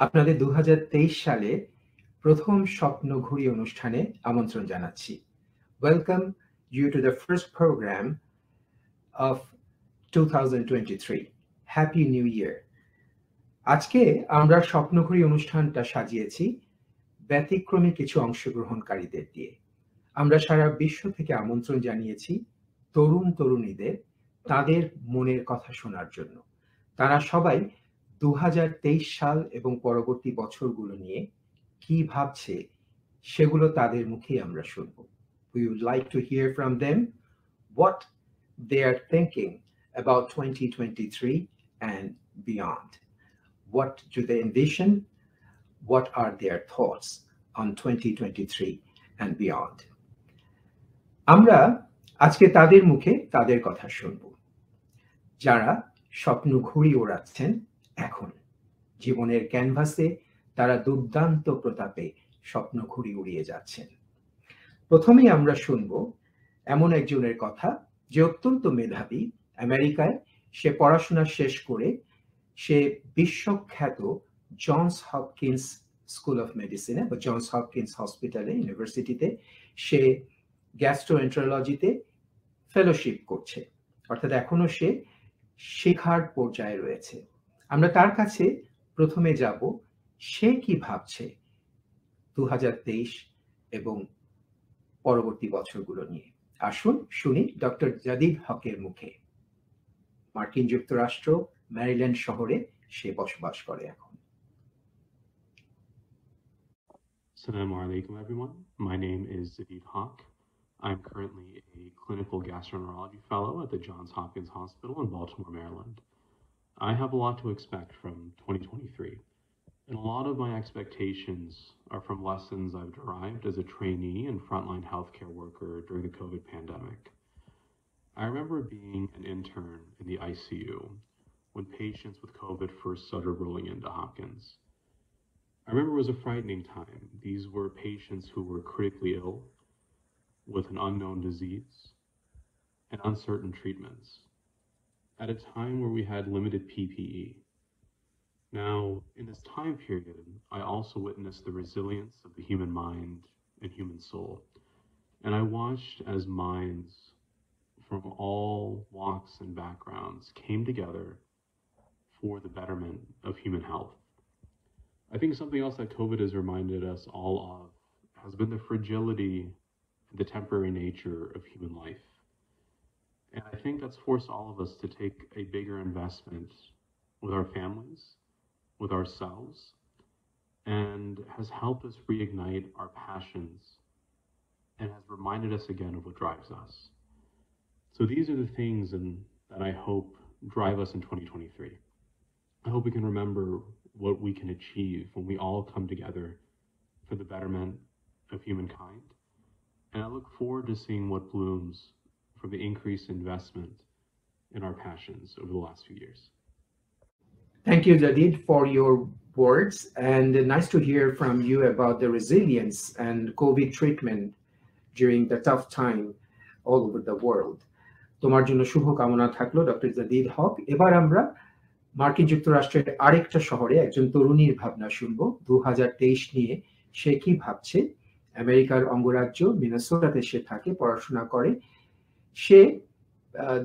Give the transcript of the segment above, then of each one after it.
আপনাদের 2023 সালে প্রথম স্বপ্নঘুরি অনুষ্ঠানে আমন্ত্রণ জানাচ্ছি। Welcome you to the first program of 2023. Happy New Year. আজকে আমরা স্বপ্নঘুরি অনুষ্ঠানটা সাজিয়েছি ব্যতিক্রমী কিছু অংশগ্রহণকারীদের দিয়ে। আমরা সারা বিশ্ব থেকে আমন্ত্রণ জানিয়েছি তরুণীদের তাদের মনের কথা শোনার জন্য। তারা সবাই 2023 সাল এবং পরবর্তী বছরগুলো নিয়ে কি ভাবছে সেগুলো তাদের মুখেই আমরা শুনব। We would like to hear from them what they are thinking about 2023 and beyond. What do they envision? What are their thoughts on 2023 and beyond? আমরা আজকে তাদের মুখে তাদের কথা শুনব, যারা স্বপ্ন ঘুড়ি ওড়াচ্ছেন এখন জীবনের ক্যানভাসে। তারা দুর্দান্ত প্রতাপে স্বপ্ন ঘুড়ি উড়িয়ে যাচ্ছেন। প্রথমেই আমরা শুনব এমন একজনের কথা যে অত্যন্ত মেধাবী। আমেরিকায় সে পড়াশোনা শেষ করে সে বিশ্বখ্যাত জনস হপকিন্স স্কুল অফ মেডিসিনে বা জনস হপকিন্স হসপিটালে ইউনিভার্সিটিতে সে গ্যাস্ট্রোএন্টারোলজিতে ফেলোশিপ করছে, অর্থাৎ এখনো সে শেখার পর্যায়ে রয়েছে। আমরা তার কাছে প্রথমে যাব সে কি ভাবছে 2023 এবং পরবর্তী বছরগুলো নিয়ে। আসুন শুনি ডক্টর জাদিদ হকের মুখে। মার্কিন যুক্তরাষ্ট্র ম্যারিল্যান্ড শহরে সে বসবাস করে এখন। Assalamu alaikum everyone. My name is Zadid Haq. I'm currently a clinical gastroenterology fellow at the Johns Hopkins Hospital in Baltimore, Maryland. I have a lot to expect from 2023, and a lot of my expectations are from lessons I've derived as a trainee and frontline healthcare worker during the COVID pandemic. I remember being an intern in the ICU when patients with COVID first started rolling into Hopkins. I remember it was a frightening time. These were patients who were critically ill with an unknown disease and uncertain treatments at a time where we had limited PPE. Now, in this time period, I also witnessed the resilience of the human mind and human soul. And I watched as minds from all walks and backgrounds came together for the betterment of human health. I think something else that COVID has reminded us all of has been the fragility and the temporary nature of human life. And I think that's forced all of us to take a bigger investment with our families, with ourselves, and has helped us reignite our passions and has reminded us again of what drives us. So these are the things that I hope drive us in 2023. I hope we can remember what we can achieve when we all come together for the betterment of humankind. And I look forward to seeing what blooms from the increased investment in our passions over the last few years. Thank you, Zadid, for your words, and nice to hear from you about the resilience and COVID treatment during the tough time all over the world. তোমার জন্য শুভ কামনা থাকলো doctor Jadid হক। এবার আমরা মার্কিন যুক্তরাষ্ট্রের আরেকটা শহরে একজন তরুণীর ভাবনা শুনবো 2023 নিয়ে। সে কি ভাবছে? আমেরিকার অঙ্গরাজ্য মিনেসোটাতে সে থাকে, পড়াশোনা করে। সে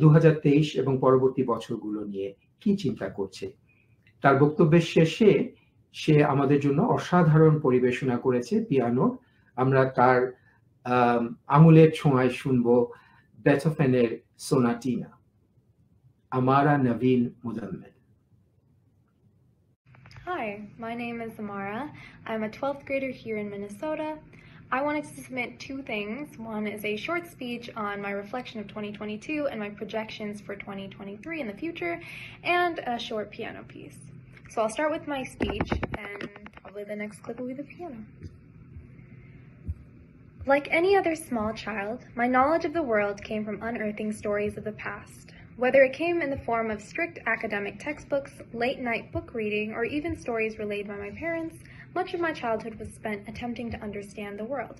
2023 এবং পরবর্তী বছরগুলো নিয়ে কি চিন্তা করছে। তার বক্তব্যের শেষে সে আমাদের জন্য অসাধারণ পরিবেশনা করেছে পিয়ানো। আমরা তার আঙুলের ছোঁয়ায় শুনবো বেথোভেনের সোনাটিনা। AMARA, NAVEEN, MOZAMMEL. Hi, my name is AMARA. I'm a 12th grader here in Minnesota. I wanted to submit two things. One is a short speech on my reflection of 2022 and my projections for 2023 in the future, and a short piano piece. So I'll start with my speech, and probably the next clip will be the piano. Like any other small child, my knowledge of the world came from unearthing stories of the past. Whether it came in the form of strict academic textbooks, late-night book reading, or even stories relayed by my parents, much of my childhood was spent attempting to understand the world.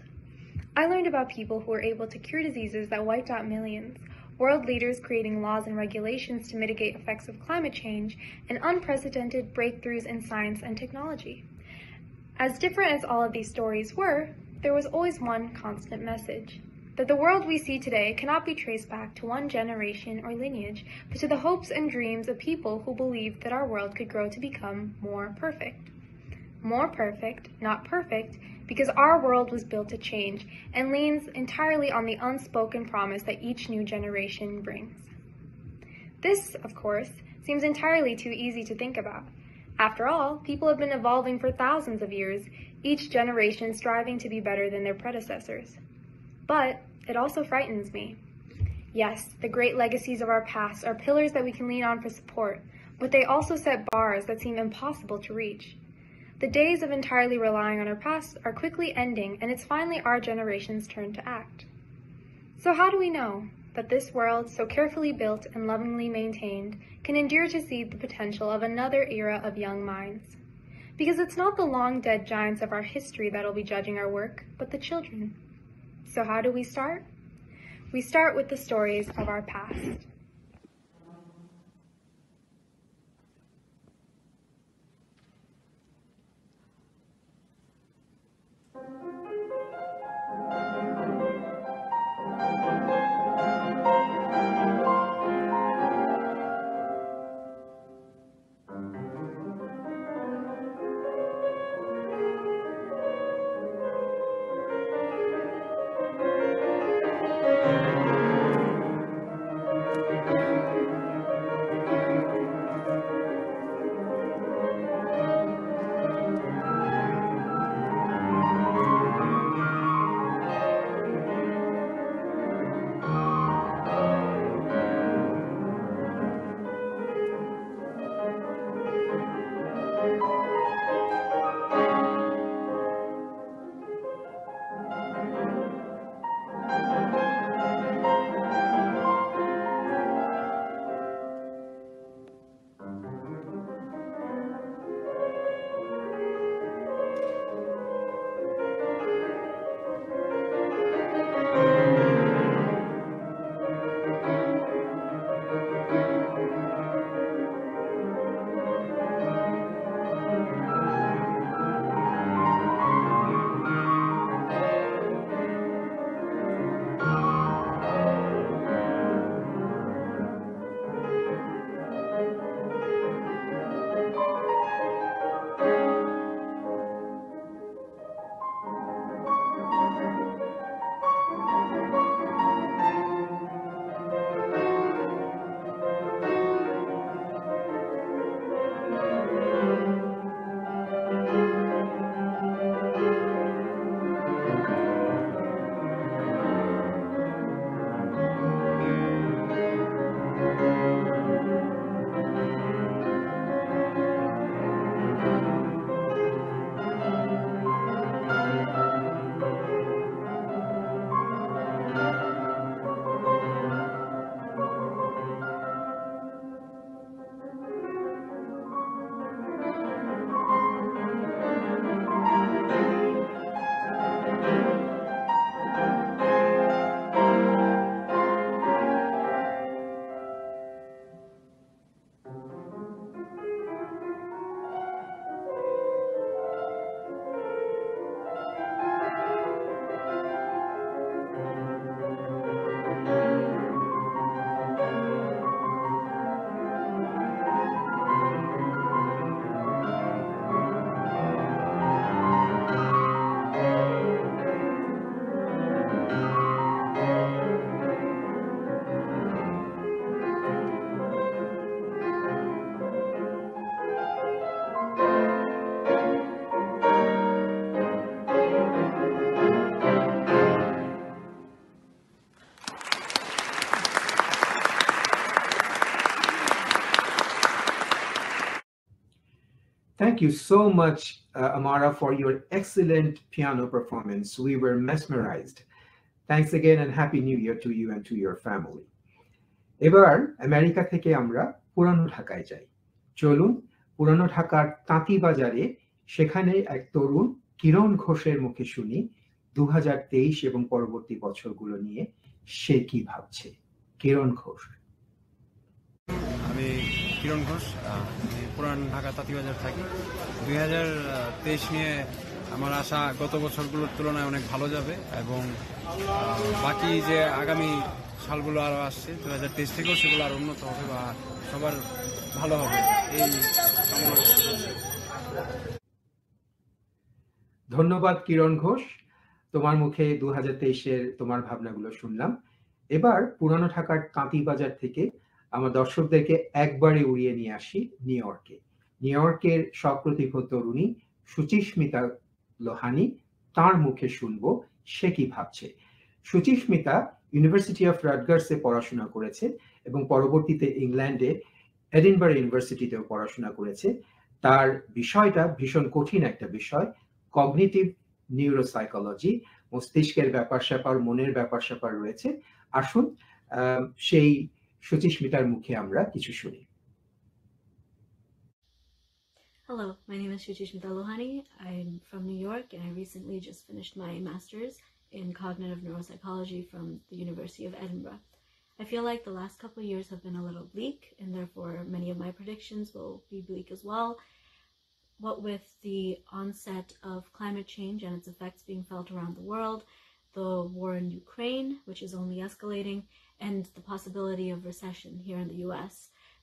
I learned about people who were able to cure diseases that wiped out millions, world leaders creating laws and regulations to mitigate effects of climate change, and unprecedented breakthroughs in science and technology. As different as all of these stories were, there was always one constant message: that the world we see today cannot be traced back to one generation or lineage, but to the hopes and dreams of people who believed that our world could grow to become more perfect. More perfect, not perfect, because our world was built to change and leans entirely on the unspoken promise that each new generation brings. This, of course, seems entirely too easy to think about. After all, people have been evolving for thousands of years, each generation striving to be better than their predecessors. But it also frightens me. Yes, the great legacies of our past are pillars that we can lean on for support, but they also set bars that seem impossible to reach. The days of entirely relying on our past are quickly ending, and it's finally our generation's turn to act. So how do we know that this world, so carefully built and lovingly maintained, can endure to see the potential of another era of young minds? Because it's not the long-dead giants of our history that'll be judging our work, but the children. So how do we start? We start with the stories of our past. Thank you so much, Amara, for your excellent piano performance. We were mesmerized. Thanks again and Happy New Year to you and to your family. এবার America থেকে আমরা পুরানো ঢাকায় যাই। চলুন পুরানো ঢাকার তাঁতি বাজারে সেখানে এক তরুণ কিরণ ঘোষের মুখে শুনি 2023 এবং পরবর্তী বছরগুলো নিয়ে সে কি ভাবছে। কিরণ ঘোষ। আমি কিরণ ঘোষ, পুরান ঢাকা তাঁতিবাজার থাকি। 2023 নিয়ে আমার আশা গত বছরগুলোর তুলনায় অনেক ভালো যাবে এবং বাকি যে আগামী সালগুলো আরও আসছে 2023 থেকেও সেগুলো আরও উন্নত হবে বা সবার ভালো হবে এই কামনা। ধন্যবাদ কিরণ ঘোষ, তোমার মুখে 2023-এর তোমার ভাবনাগুলো শুনলাম। এবার পুরানো ঢাকার তাঁতিবাজার থেকে আমার দর্শকদেরকে একবারে উড়িয়ে নিয়ে আসি নিউ ইয়র্কে। নিউ ইয়র্কের সপ্রতিভ তরুণী সুচিস্মিতা লোহানি, তার মুখে শুনবো সে কি ভাবছে। সুচিস্মিতা ইউনিভার্সিটি অফ রাটগার্সে পড়াশোনা করেছে এবং পরবর্তীতে ইংল্যান্ডে এডিনবারা ইউনিভার্সিটিতেও পড়াশোনা করেছে। তার বিষয়টা ভীষণ কঠিন একটা বিষয়, কগনিটিভ নিউরোসাইকোলজি, মস্তিষ্কের ব্যাপার স্যাপার, মনের ব্যাপার স্যাপার রয়েছে। আসুন সেই সুচিস্মিতার মুখে আমরা কিছু শুনি। Hello, my name is SUCHISMITA Lohani. I'm from New York and I recently just finished my master's in cognitive neuropsychology from the University of Edinburgh. I feel like the last couple of years have been a little bleak and therefore many of my predictions will be bleak as well. What with the onset of climate change and its effects being felt around the world, the war in Ukraine, which is only escalating, and the possibility of recession here in the US.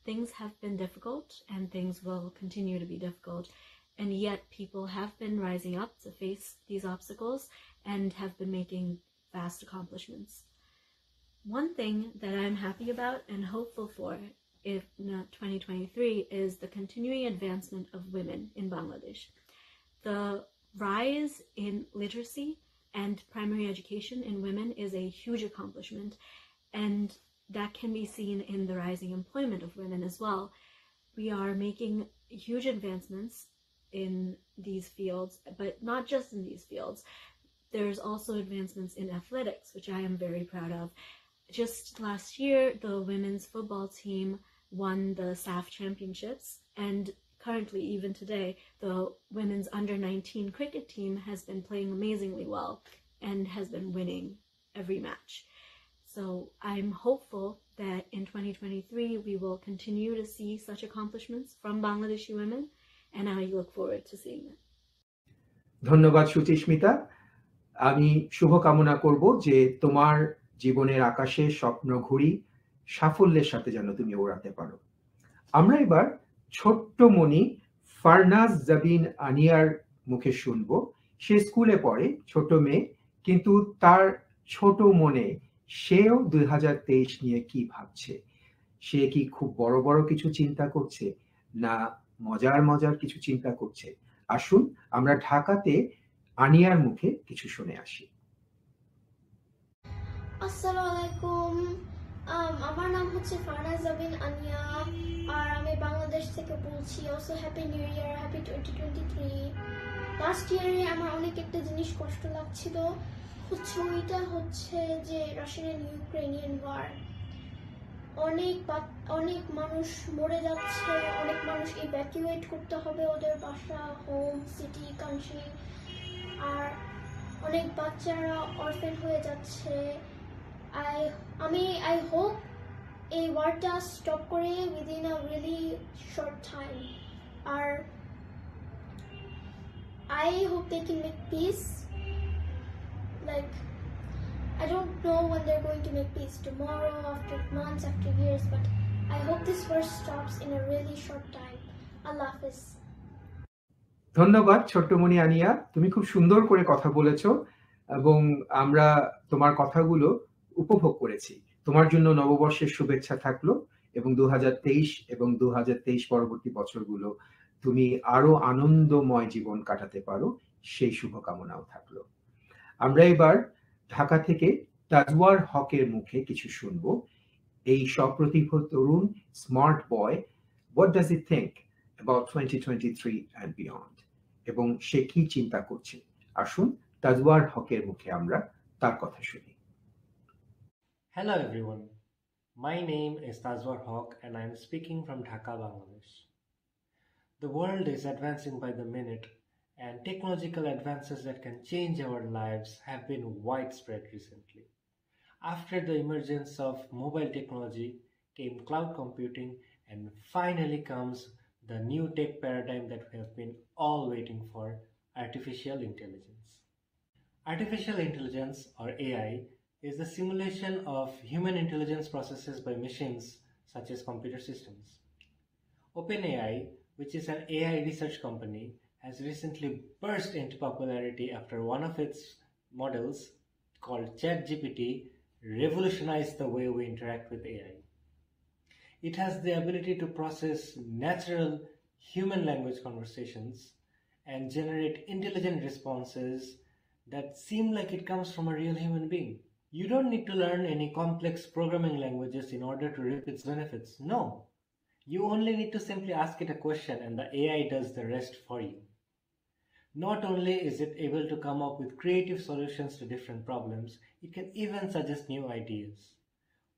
Things have been difficult and things will continue to be difficult, and yet people have been rising up to face these obstacles and have been making vast accomplishments. One thing that I'm happy about and hopeful for in 2023 is the continuing advancement of women in Bangladesh. The rise in literacy and primary education in women is a huge accomplishment, and that can be seen in the rising employment of women as well. We are making huge advancements in these fields, but not just in these fields. There's also advancements in athletics, which I am very proud of. Just last year, the women's football team won the SAF championships, and currently, even today, the women's under-19 cricket team has been playing amazingly well and has been winning every match. So I'm hopeful that in 2023 we will continue to see such accomplishments from Bangladeshi women, and I look forward to seeing them. ধন্যবাদ সুচিস্মিতা। আমি শুভকামনা করব যে তোমার জীবনের আকাশে স্বপ্ন ঘুড়ি সাফল্যের সাথে যেন তুমি ওড়াতে পারো। আমরা এবার ছোট্ট মনি ফারনাজ জাবিন আনিয়ার মুখে শুনবো। সে স্কুলে পড়ে, ছোট মেয়ে, কিন্তু তার ছোট মনে সেও 2023 নিয়ে কি ভাবছে। সে কি খুব বড় বড় কিছু চিন্তা করছে না মজার মজার কিছু চিন্তা করছে? আসুন আমরা ঢাকাতে আনিয়ার মুখে কিছু শুনে আসি। আসসালামু আলাইকুম, আমার নাম হচ্ছে ফারনাজ জাবিন আনিয়া আর আমি বাংলাদেশ থেকে বলছি। অলসো হ্যাপি নিউ ইয়ার, হ্যাপি 2023। লাস্ট ইয়ারে আমার অনেক একটা জিনিস কষ্ট লাগছিল, ওইটা হচ্ছে যে রাশিয়ান এন্ড ইউক্রেনিয়ান ওয়ার। অনেক মানুষ মরে যাচ্ছে, অনেক মানুষ ইভ্যাকুয়েট করতে হবে ওদের বাসা, হোম, সিটি, কান্ট্রি, আর অনেক বাচ্চারা অরফেন হয়ে যাচ্ছে। I hope এই ওয়ারটা স্টপ করে within a really short time. আর I hope they can make peace. Like, I don't know when they're going to make peace, tomorrow, after months, after years, but I hope this war stops in a really short time. Allah Hafiz. ধন্যবাদ ছোট্টমণি আনিয়া, তুমি খুব সুন্দর করে কথা বলেছো এবং আমরা তোমার কথাগুলো উপভোগ করেছি। তোমার জন্য নববর্ষের শুভেচ্ছা থাকলো এবং 2023 এবং 2023 পরবর্তী বছরগুলো তুমি আরো আনন্দময় জীবন কাটাতে পারো, সেই শুভকামনাও থাকলো। আমরা এবার ঢাকা থেকে তাজওয়ার হকের মুখে কিছু শুনবো। এই সপ্রতিভ তরুণ smart boy, what does he think about 2023 and beyond, এবং সে কি চিন্তা করছে? আসুন তাজওয়ার হকের মুখে আমরা তার কথা শুনি। Hello everyone, my name is Tazwar Haq and I am speaking from Dhaka, Bangladesh. The world is advancing by the minute and technological advances that can change our lives have been widespread recently. After the emergence of mobile technology came cloud computing, and finally comes the new tech paradigm that we have been all waiting for, artificial intelligence. Artificial intelligence, or AI, is the simulation of human intelligence processes by machines such as computer systems. OpenAI, which is an AI research company, has recently burst into popularity after one of its models, called ChatGPT, revolutionized the way we interact with AI. It has the ability to process natural human language conversations and generate intelligent responses that seem like it comes from a real human being. You don't need to learn any complex programming languages in order to reap its benefits. No. You only need to simply ask it a question and the AI does the rest for you. Not only is it able to come up with creative solutions to different problems, it can even suggest new ideas.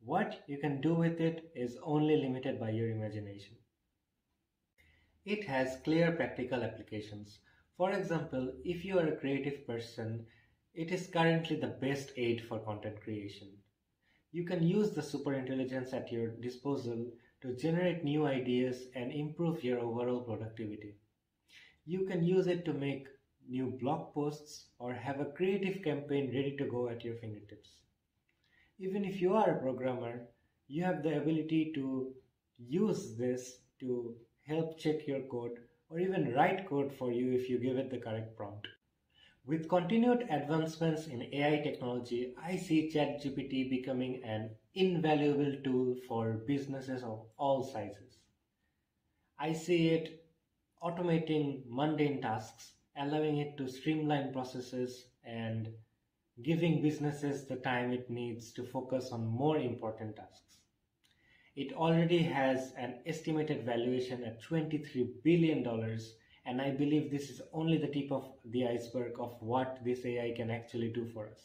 What you can do with it is only limited by your imagination. It has clear practical applications. For example, if you are a creative person, it is currently the best aid for content creation. You can use the superintelligence at your disposal to generate new ideas and improve your overall productivity. You can use it to make new blog posts or have a creative campaign ready to go at your fingertips. Even if you are a programmer, you have the ability to use this to help check your code or even write code for you if you give it the correct prompt. With continued advancements in AI technology, I see ChatGPT becoming an invaluable tool for businesses of all sizes. I see it automating mundane tasks, allowing it to streamline processes and giving businesses the time it needs to focus on more important tasks. It already has an estimated valuation at $23 billion, and I believe this is only the tip of the iceberg of what this AI can actually do for us.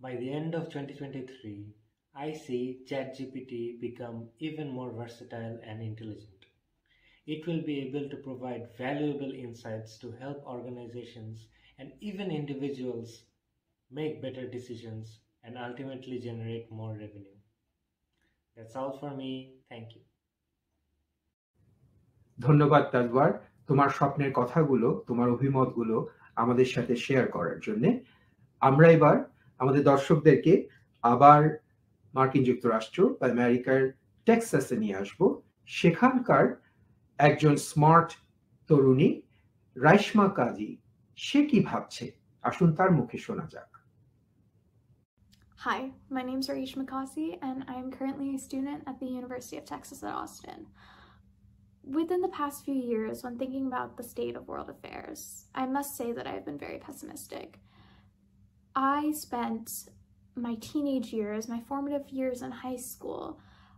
By the end of 2023, I see ChatGPT become even more versatile and intelligent. It will be able to provide valuable insights to help organizations and even individuals make better decisions and ultimately generate more revenue. That's all for me. Thank you. ধন্যবাদ তাজওয়ার, তোমার স্বপ্নের কথাগুলো, তোমার অভিমতগুলো আমাদের সাথে share করার জন্য। আমরা এবার আমাদের দর্শকদেরকে আবার মার্কিন যুক্তরাষ্ট্র বা আমেরিকার টেক্সাসে নিয়ে আসবো। সেখানকার একজন স্মার্ট তরুণী রাইশমা কাজী, সে কি ভাবছে আসুন তার মুখে শোনা যাক। Hi, my name is RAHMAN and I am currently a student at the University of Texas at Austin. Within the past few years, when thinking about the state of world affairs, I must say that I have been very pessimistic. I spent my teenage years, my formative years in high school,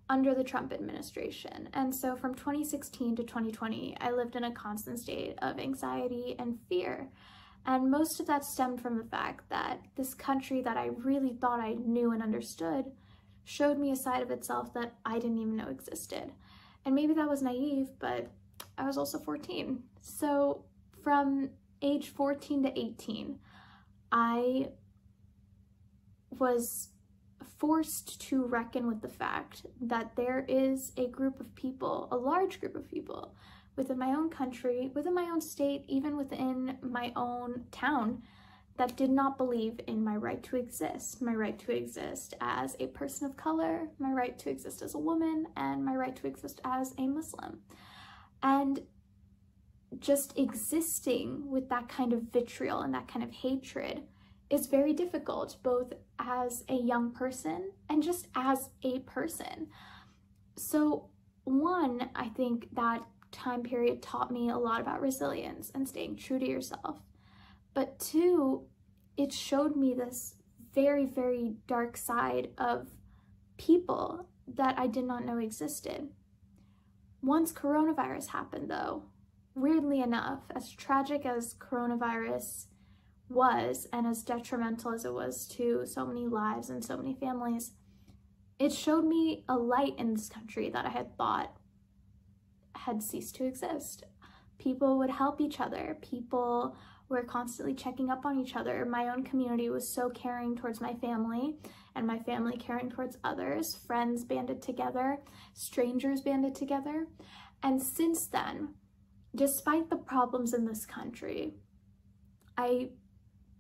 under the Trump administration. And so from 2016 to 2020, I lived in a constant state of anxiety and fear. And most of that stemmed from the fact that this country that I really thought I knew and understood showed me a side of itself that I didn't even know existed. And maybe that was naive, but I was also 14. So from age 14 to 18, I was forced to reckon with the fact that there is a group of people, a large group of people, within my own country, within my own state, even within my own town, that did not believe in my right to exist as a person of color, my right to exist as a woman, and my right to exist as a Muslim. And just existing with that kind of vitriol and that kind of hatred is very difficult, both as a young person and just as a person. So one, I think that time period taught me a lot about resilience and staying true to yourself. But two, it showed me this very, very dark side of people that I did not know existed. Once coronavirus happened though, weirdly enough, as tragic as coronavirus was and as detrimental as it was to so many lives and so many families, it showed me a light in this country that I had thought had ceased to exist. People would help each other. People We're constantly checking up on each other. My own community was so caring towards my family, and my family caring towards others. Friends banded together, strangers banded together. And since then, despite the problems in this country, I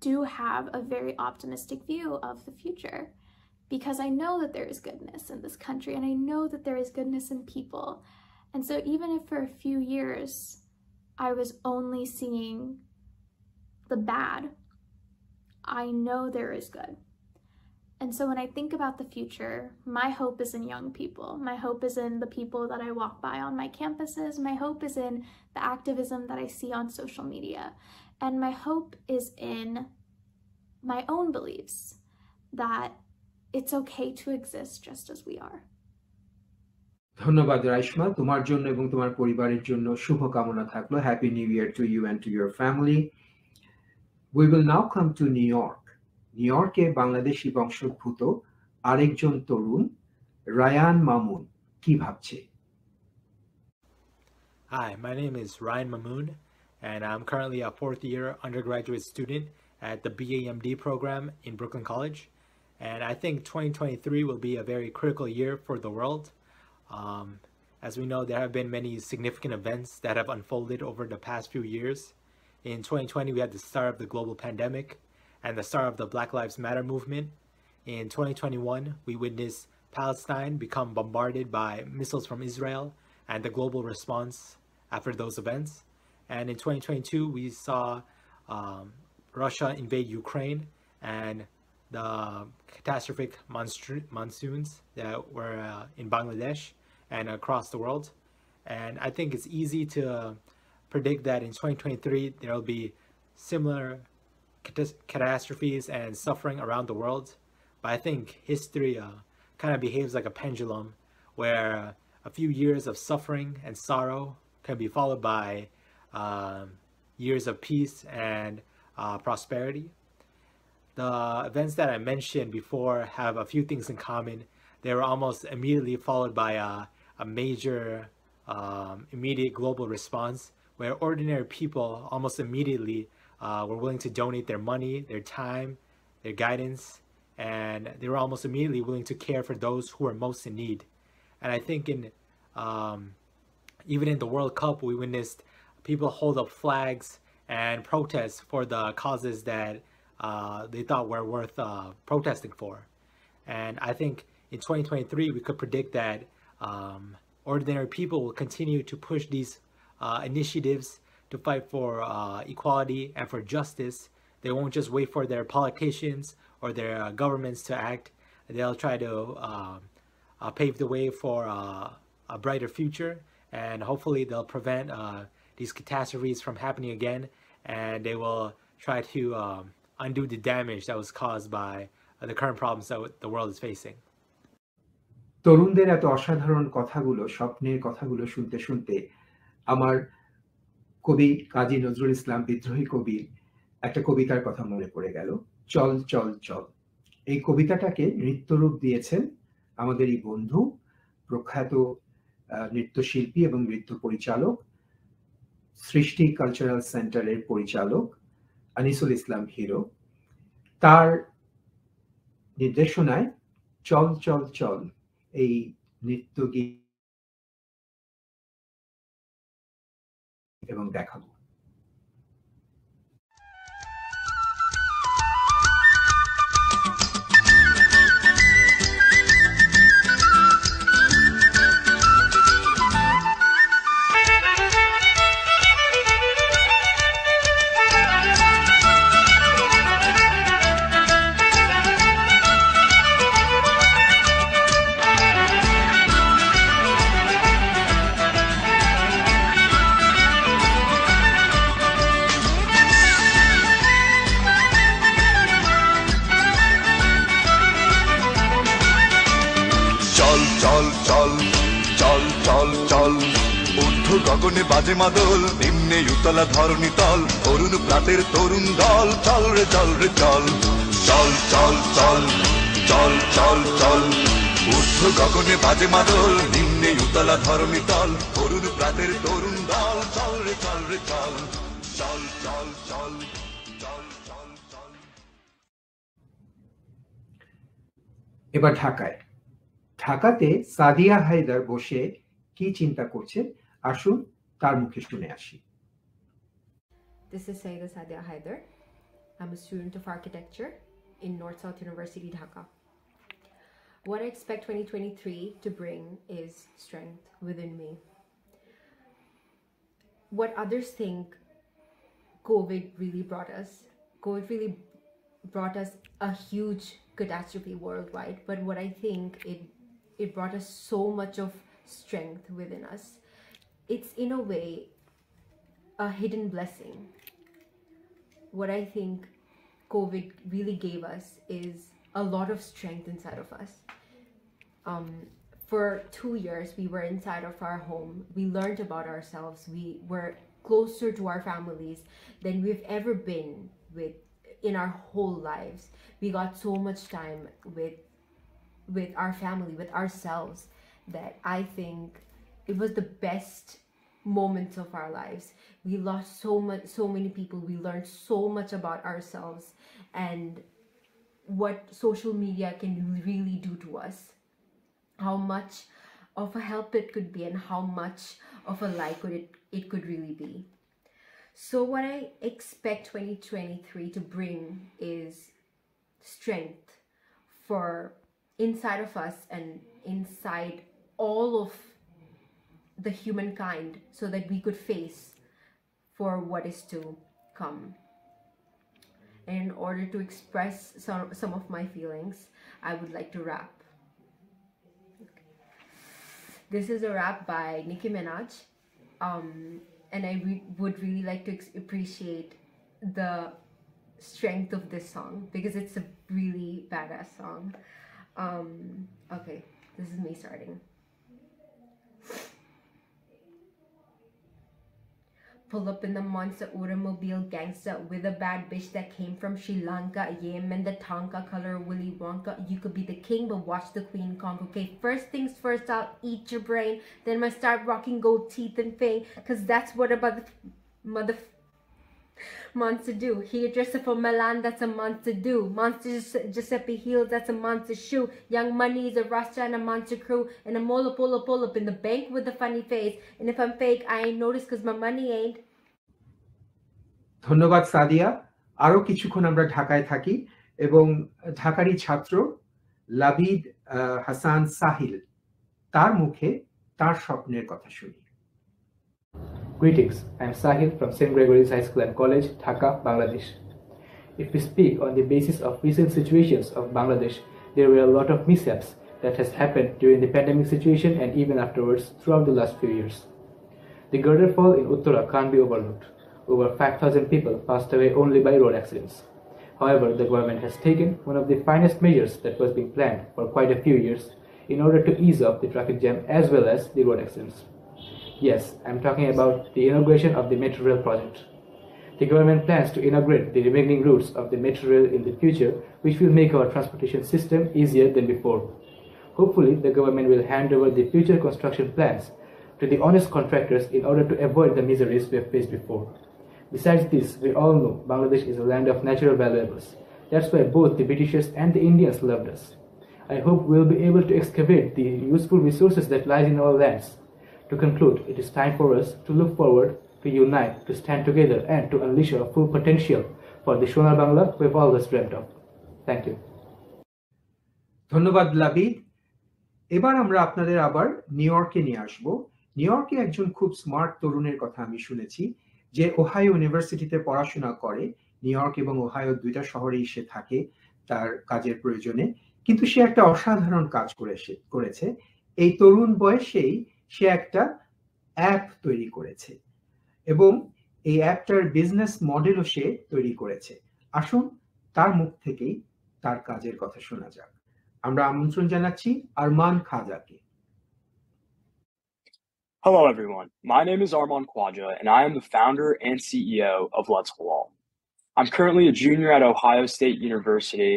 do have a very optimistic view of the future, because I know that there is goodness in this country, and I know that there is goodness in people. And so even if for a few years I was only seeing the bad, I know there is good. And so when I think about the future, my hope is in young people. My hope is in the people that I walk by on my campuses. My hope is in the activism that I see on social media. And my hope is in my own beliefs that it's okay to exist just as we are. ধন্যবাদ রাইশমা, তোমার জন্য এবং তোমার পরিবারের জন্য শুভকামনা থাকলো। Happy new year to you and to your family. We will now come to New York. নিউ ইয়র্কে বাংলাদেশি বংশোদ্ভূত আরেকজন তরুণ রায়ান মামুন কি ভাবছে? Hi, my name is Ryan Mamoon, and I'm currently a fourth-year undergraduate student at the BAMD program in Brooklyn College. And I think 2023 will be a very critical year for the world. As we know, there have been many significant events that have unfolded over the past few years. In 2020, we had the start of the global pandemic and the start of the Black Lives Matter movement. In 2021, we witnessed Palestine become bombarded by missiles from Israel and the global response after those events. And in 2022, we saw Russia invade Ukraine and the catastrophic monsoons that were in Bangladesh and across the world. And I think it's easy to predict that in 2023 there will be similar catastrophes and suffering around the world. But I think history kind of behaves like a pendulum, where a few years of suffering and sorrow can be followed by years of peace and prosperity. The events that I mentioned before have a few things in common. They were almost immediately followed by a major immediate global response, where ordinary people almost immediately were willing to donate their money, their time, their guidance, and they were almost immediately willing to care for those who are most in need. And I think even in the World Cup, we witnessed people hold up flags and protest for the causes that they thought were worth protesting for. And I think in 2023, we could predict that ordinary people will continue to push these initiatives to fight for equality and for justice. They won't just wait for their politicians or their governments to act. They'll try to pave the way for a brighter future, and hopefully they'll prevent these catastrophes from happening again, and they will try to undo the damage that was caused by the current problems that the world is facing. তরুণদের এত অসাধারণ কথাগুলো, স্বপ্নের কথাগুলো শুনতে শুনতে আমার কবি কাজী নজরুল ইসলাম বিদ্রোহী কবির একটা কবিতার কথা মনে পড়ে গেল, চল চল চল। এই কবিতাটাকে নৃত্যরূপ দিয়েছেন আমাদের এই বন্ধু, প্রখ্যাত নৃত্যশিল্পী এবং নৃত্য পরিচালক, সৃষ্টি কালচারাল সেন্টারের পরিচালক আনিসুল ইসলাম হিরো। তার নির্দেশনায় চল চল চল এই নৃত্য গীত এবং দেখাবো। গগনে বাজে মাদল, নিম্নে উতলা ধরণী তল, তরুণ প্রাতের তরুণ দল, চল রে চল রে চল, চল চল চল চল চল চল। ঊর্ধ্ব গগনে বাজে মাদল, নিম্নে উতলা ধরণী তল, তরুণ প্রাতের তরুণ দল, চল রে চল রে চল, চল চল চল। এবার ঢাকাতে সাদিয়া হায়দার বসে কি চিন্তা করছেন আসুন তার মুখে শুনে আসি। This is Sadia Haider. I'm a student of architecture in North South University, Dhaka. What I expect 2023 to bring is strength within me. What others think COVID really brought us a huge catastrophe worldwide, but what I think it brought us so much of strength within us. It's in a way a hidden blessing. What I think COVID really gave us is a lot of strength inside of us. For 2 years we were inside of our home. We learned about ourselves. We were closer to our families than we've ever been in our whole lives. We got so much time with our family, with ourselves, that I think it was the best moments of our lives. We lost so many people. We learned so much about ourselves and what social media can really do to us, how much of a help it could be and how much of a lie it could really be. So what I expect 2023 to bring is strength for inside of us and inside all of the humankind, so that we could face for what is to come. And in order to express some of my feelings, I would like to rap. This is a rap by Nicki Minaj, and I would really like to appreciate the strength of this song because it's a really badass song. Okay, this is me starting. Pull up in the monster automobile gangster with a bad bitch that came from Sri Lanka. Yeah, man, the Tonka color Willy Wonka. You could be the king, but watch the queen conquer. Okay, first things first, I'll eat your brain. Then I start rocking gold teeth and fame, cause that's what about the mother monster do. He dressed up for Milan, that's a monster do. Monster Giuseppe Heels, that's a monster shoe. Young Money is a Rasta and a monster crew. And a mola pull up in the bank with a funny face. And if I'm fake, I ain't noticed cause my money ain't. ধন্যবাদ সাদিয়া। আরো কিছুক্ষণ আমরা ঢাকায় থাকি এবং ঢাকারই ছাত্র লাবিদ হাসান সাহিল তার মুখে তার স্বপ্নের কথা শুনি। Greetings, I am Sahil from St. Gregory's High School and College, Dhaka, Bangladesh. If we speak on the basis of recent situations of Bangladesh, there were a lot of mishaps that has happened during the pandemic situation and even afterwards throughout the last few years. The girder fall in Uttara can't be overlooked. Over 5,000 people passed away only by road accidents. However, the government has taken one of the finest measures that was being planned for quite a few years in order to ease up the traffic jam as well as the road accidents. Yes, I'm talking about the inauguration of the Metro Rail project. The government plans to inaugurate the remaining routes of the Metro Rail in the future, which will make our transportation system easier than before. Hopefully, the government will hand over the future construction plans to the honest contractors in order to avoid the miseries we have faced before. Besides this, we all know Bangladesh is a land of natural valuables. That's why both the Britishers and the Indians loved us. I hope we'll be able to excavate the useful resources that lie in our lands. To conclude, it is time for us to look forward, to unite, to stand together, and to unleash our full potential for the Sonar Bangla we've always dreamt of. Thank you. ধন্যবাদ লাবিদ। এবার আমরা আপনাদের আবার new ইয়র্কে নিয়ে আসব। New ইয়র্কে একজন খুব স্মার্ট তরুণের কথা আমি শুনেছি যে ওহাইও ইউনিভার্সিটিতে পড়াশোনা করে। নিউ ইয়র্ক এবং ওহাইও দুইটা শহরেই সে থাকে তার কাজের প্রয়োজনে, কিন্তু সে একটা অসাধারণ কাজ করেছে। এই তরুণ বয়সেই সে একটা অ্যাপ তৈরি করেছে এবং এই অ্যাপটার বিজনেস মডেলও সে তৈরি করেছে। আসুন তার মুখ থেকেই তার কাজের কথা শোনা যাক। আমরা আমন্ত্রণ জানাচ্ছি Arman খাজাকে। Hello everyone, my name is Arman KHWAJA and I am the founder and CEO of Let's Halal. I'm currently a junior at Ohio State University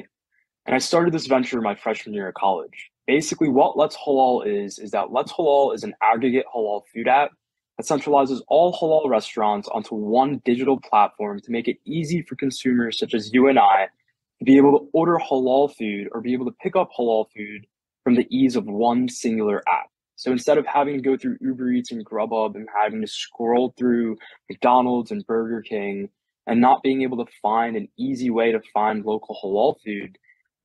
and I started this venture my freshman year of college. Basically what Let's Halal is that Let's Halal is an aggregate halal food app that centralizes all halal restaurants onto one digital platform to make it easy for consumers such as you and I to be able to order halal food or be able to pick up halal food from the ease of one singular app. So instead of having to go through Uber Eats and Grubhub and having to scroll through McDonald's and Burger King and not being able to find an easy way to find local halal food,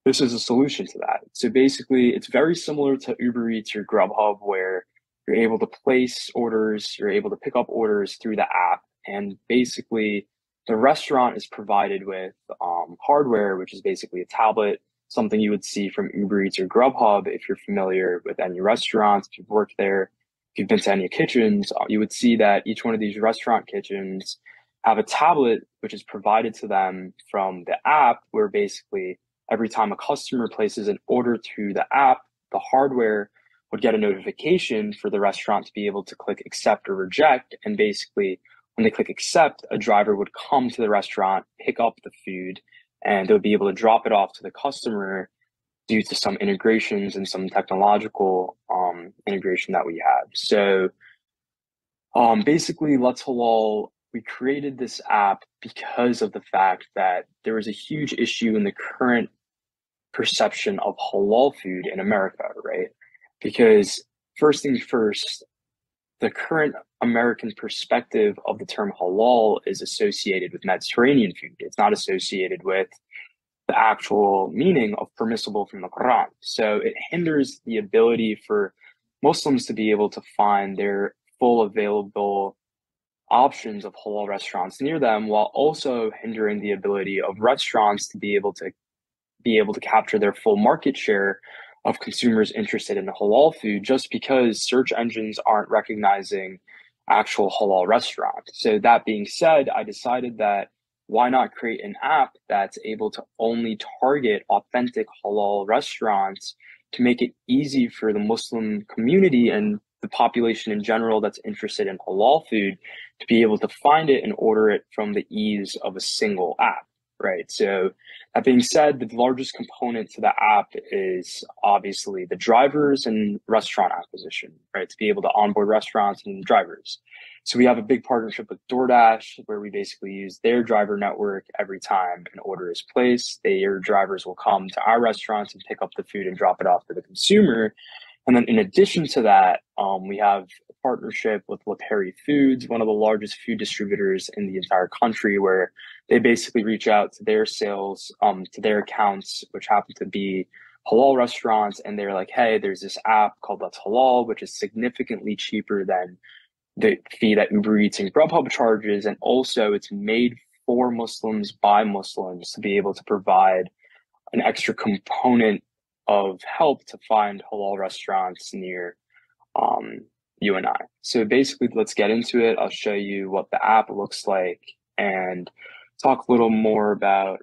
this is a solution to that. So basically, it's very similar to Uber Eats or Grubhub, where you're able to place orders, you're able to pick up orders through the app, and basically the restaurant is provided with hardware, which is basically a tablet, something you would see from Uber Eats or Grubhub if you're familiar with any restaurants, if you've worked there, if you've been to any kitchens, you would see that each one of these restaurant kitchens have a tablet which is provided to them from the app, where basically every time a customer places an order through the app, the hardware would get a notification for the restaurant to be able to click accept or reject. And basically, when they click accept, a driver would come to the restaurant, pick up the food, and they would be able to drop it off to the customer due to some integrations and some technological integration that we have. So basically, Let's Halal, we created this app because of the fact that there was a huge issue in the current perception of halal food in America, right? Because first things first, the current American perspective of the term halal is associated with Mediterranean food. It's not associated with the actual meaning of permissible from the Quran. So it hinders the ability for Muslims to be able to find their full available options of halal restaurants near them, while also hindering the ability of restaurants to be able to capture their full market share of consumers interested in halal food, just because search engines aren't recognizing actual halal restaurants. So that being said, I decided that why not create an app that's able to only target authentic halal restaurants to make it easy for the Muslim community and the population in general that's interested in halal food to be able to find it and order it from the ease of a single app, right? So that being said, the largest component to the app is obviously the drivers and restaurant acquisition, right? To be able to onboard restaurants and drivers. So we have a big partnership with DoorDash, where we basically use their driver network every time an order is placed. Their drivers will come to our restaurants and pick up the food and drop it off to the consumer. And then in addition to that, we have a partnership with La Perry Foods, one of the largest food distributors in the entire country, where they basically reach out to their sales, to their accounts, which happen to be halal restaurants. And they're like, hey, there's this app called Let's Halal, which is significantly cheaper than the fee that Uber Eats and Grubhub charges. And also it's made for Muslims by Muslims to be able to provide an extra component of help to find halal restaurants near you and I. So basically, let's get into it. I'll show you what the app looks like and talk a little more about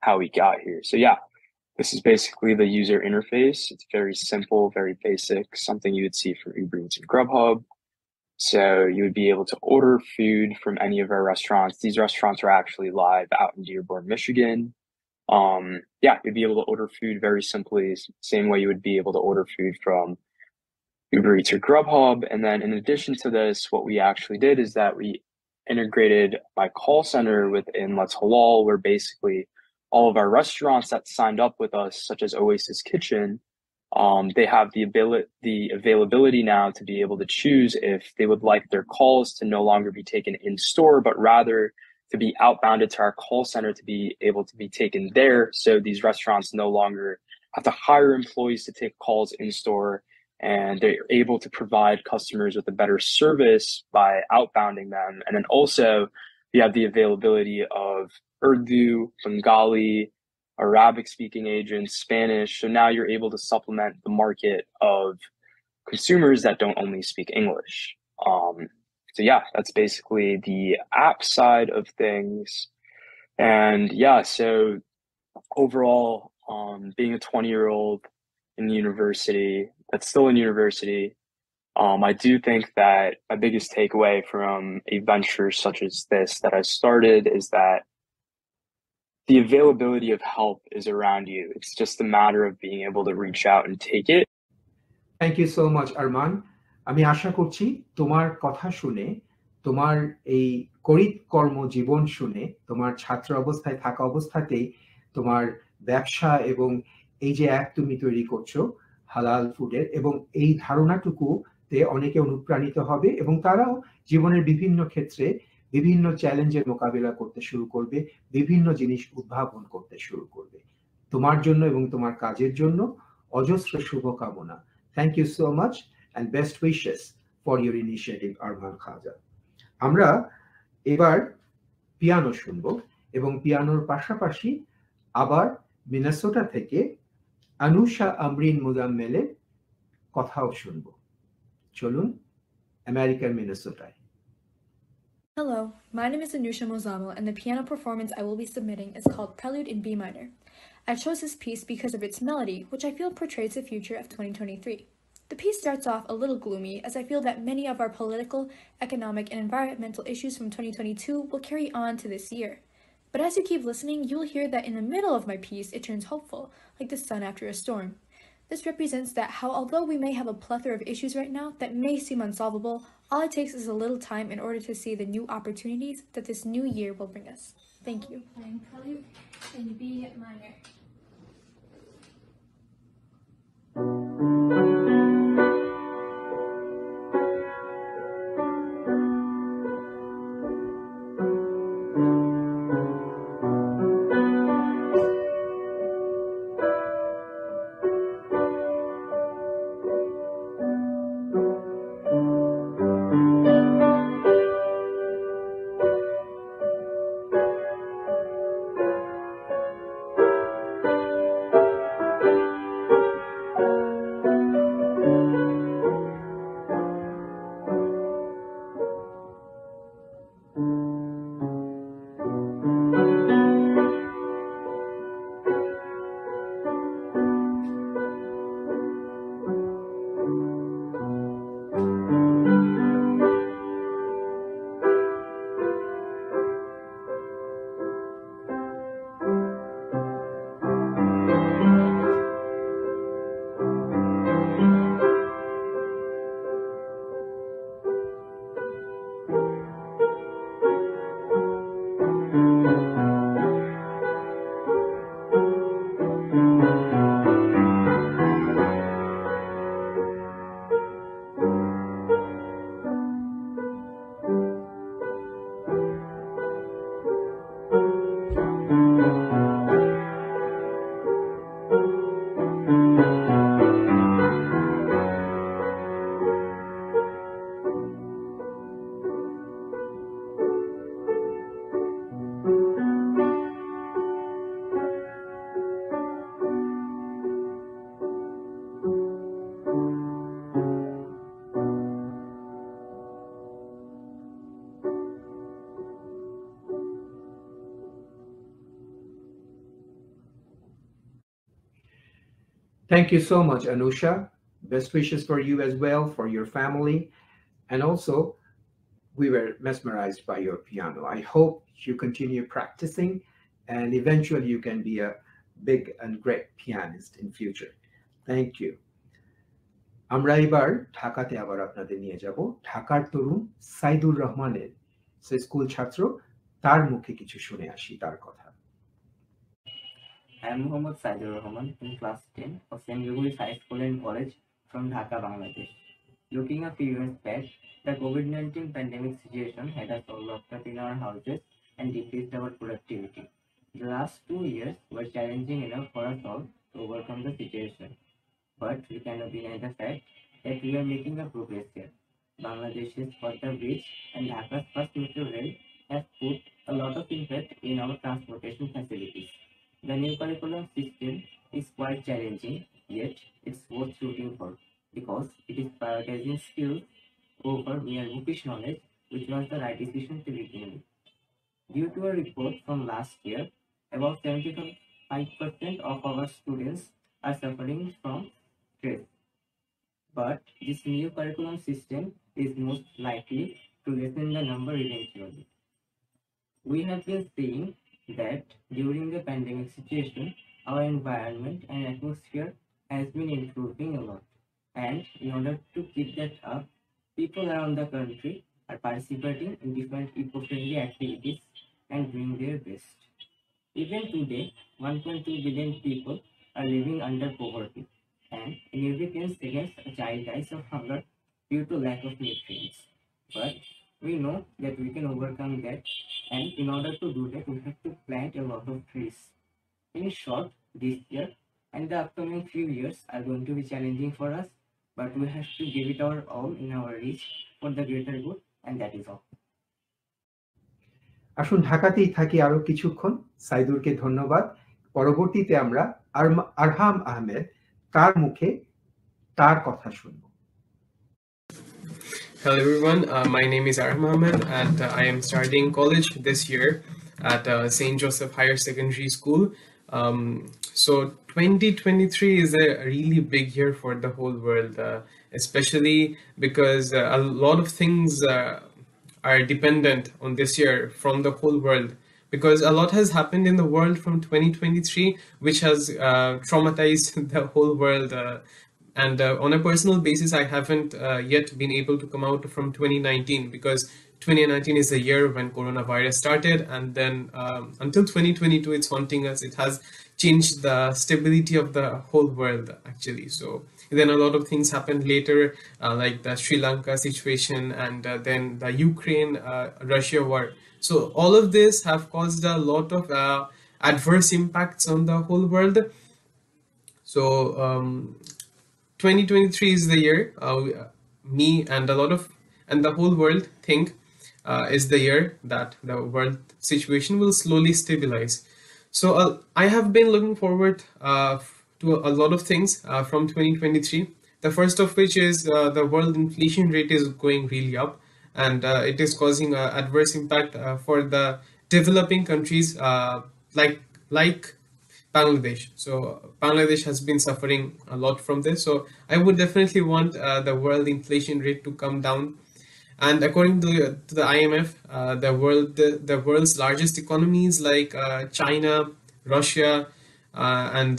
how we got here. So yeah, this is basically the user interface. It's very simple, very basic, something you would see from Uber Eats and Grubhub. So you would be able to order food from any of our restaurants. These restaurants are actually live out in Dearborn, Michigan. Yeah, you'd be able to order food very simply, same way you would be able to order food from Uber Eats or Grubhub. And then in addition to this, what we actually did is that we integrated my call center within Let's Halal, where basically all of our restaurants that signed up with us, such as Oasis Kitchen, they have the availability now to be able to choose if they would like their calls to no longer be taken in store, but rather to be outbounded to our call center to be able to be taken there. So these restaurants no longer have to hire employees to take calls in store, and they're able to provide customers with a better service by outbounding them. And then also we have the availability of Urdu, Bengali, Arabic speaking agents, Spanish. So now you're able to supplement the market of consumers that don't only speak English. So yeah, that's basically the app side of things. And yeah, so overall, being a 20-year-old in university, that's still in university, I do think that my biggest takeaway from a venture such as this that I started is that the availability of help is around you. It's just a matter of being able to reach out and take it. Thank you so much, Arman. আমি আশা করছি তোমার কথা শুনে তোমার এই কর্ম জীবন শুনে, তোমার ছাত্র অবস্থায় থাকা অবস্থাতেই তোমার ব্যবসা এবং এই যে অ্যাপ তুমি তৈরি করছো হালাল ফুডের, এবং এই ধারণাটুকুতে অনেকে অনুপ্রাণিত হবে এবং তারাও জীবনের বিভিন্ন ক্ষেত্রে বিভিন্ন চ্যালেঞ্জের মোকাবিলা করতে শুরু করবে, বিভিন্ন জিনিস উদ্ভাবন করতে শুরু করবে। তোমার জন্য এবং তোমার কাজের জন্য অজস্র শুভকামনা। Thank you so much and best wishes for your initiative Arman Khaja. আমরা এবার পিয়ানো শুনবো এবং পিয়ানোর পাশাপাশি আবার মিনেসোটা থেকে আনুষা আমরিন মোজাম্মেলের কথাও শুনবো। চলুন আমেরিকার মিনেসোটায়। Hello, my name is Anousha Mozammel, and the piano performance I will be submitting is called Prelude in B minor. I chose this piece because of its melody, which I feel portrays the future of 2023. The piece starts off a little gloomy, as I feel that many of our political, economic, and environmental issues from 2022 will carry on to this year. But as you keep listening, you will hear that in the middle of my piece, it turns hopeful, like the sun after a storm. This represents that how, although we may have a plethora of issues right now that may seem unsolvable, all it takes is a little time in order to see the new opportunities that this new year will bring us. Thank you. Playing Prelude in B minor. Thank you so much, Anousha. Best wishes for you as well, for your family. And also, we were mesmerized by your piano. I hope you continue practicing and eventually you can be a big and great pianist in future. Thank you. আমরা এবার ঢাকাতে আবার আপনাদের নিয়ে যাব। ঢাকার তরুণ সাইদুর রহমানের school ছাত্র, তার মুখে কিছু শুনে আসি তার কথা। I am Mohammad Naqibuddin in class 10 of Shopnoghuri High School and College from Dhaka, Bangladesh. Looking a few years back, the COVID-19 pandemic situation had us all locked up in our houses and decreased our productivity. The last 2 years were challenging enough for us all to overcome the situation. But we cannot deny the fact that we are making a progress here. Bangladesh's further bridge and Dhaka's first metro rail have put a lot of impact in our transportation facilities. The new curriculum system is quite challenging, yet it's worth rooting for because it is prioritizing skills over mere bookish knowledge, which was the right decision to begin with. Due to a report from last year, about 75% of our students are suffering from stress. But this new curriculum system is most likely to lessen the number eventually. We have been seeing that during the pandemic situation, our environment and atmosphere has been improving a lot. And in order to keep that up, people around the country are participating in different eco-friendly activities and doing their best. Even today, 1.2 billion people are living under poverty, and in every 10 seconds, a child dies of hunger due to lack of nutrients. But we know that we can overcome that, and in order to do that, we have to plant a lot of trees. In short, this year and the upcoming few years are going to be challenging for us, but we have to give it our all in our reach for the greater good, and that is all. আসুন ঢাকাতেই থাকি আরো কিছুক্ষণ। সাইদুরকে ধন্যবাদ। পরবর্তীতে আমরা আরহাম আহমেদ তার মুখে তার কথা শুনব। Hello everyone, my name is Arham Ahmed and I am starting college this year at St. Joseph Higher Secondary School. So 2023 is a really big year for the whole world, especially because a lot of things are dependent on this year from the whole world, because a lot has happened in the world from 2023 which has traumatized the whole world. And on a personal basis, I haven't yet been able to come out from 2019, because 2019 is the year when coronavirus started, and then until 2022 it's haunting us. It has changed the stability of the whole world actually. So then a lot of things happened later, like the Sri Lanka situation and then the Ukraine-Russia war. So all of this have caused a lot of adverse impacts on the whole world. So 2023 is the year me and the whole world think is the year that the world situation will slowly stabilize. So I have been looking forward to a lot of things from 2023. The first of which is the world inflation rate is going really up, and it is causing adverse impact for the developing countries like Bangladesh. So Bangladesh has been suffering a lot from this. So I would definitely want the world inflation rate to come down. And according to the IMF, the world's largest economies like China, Russia, and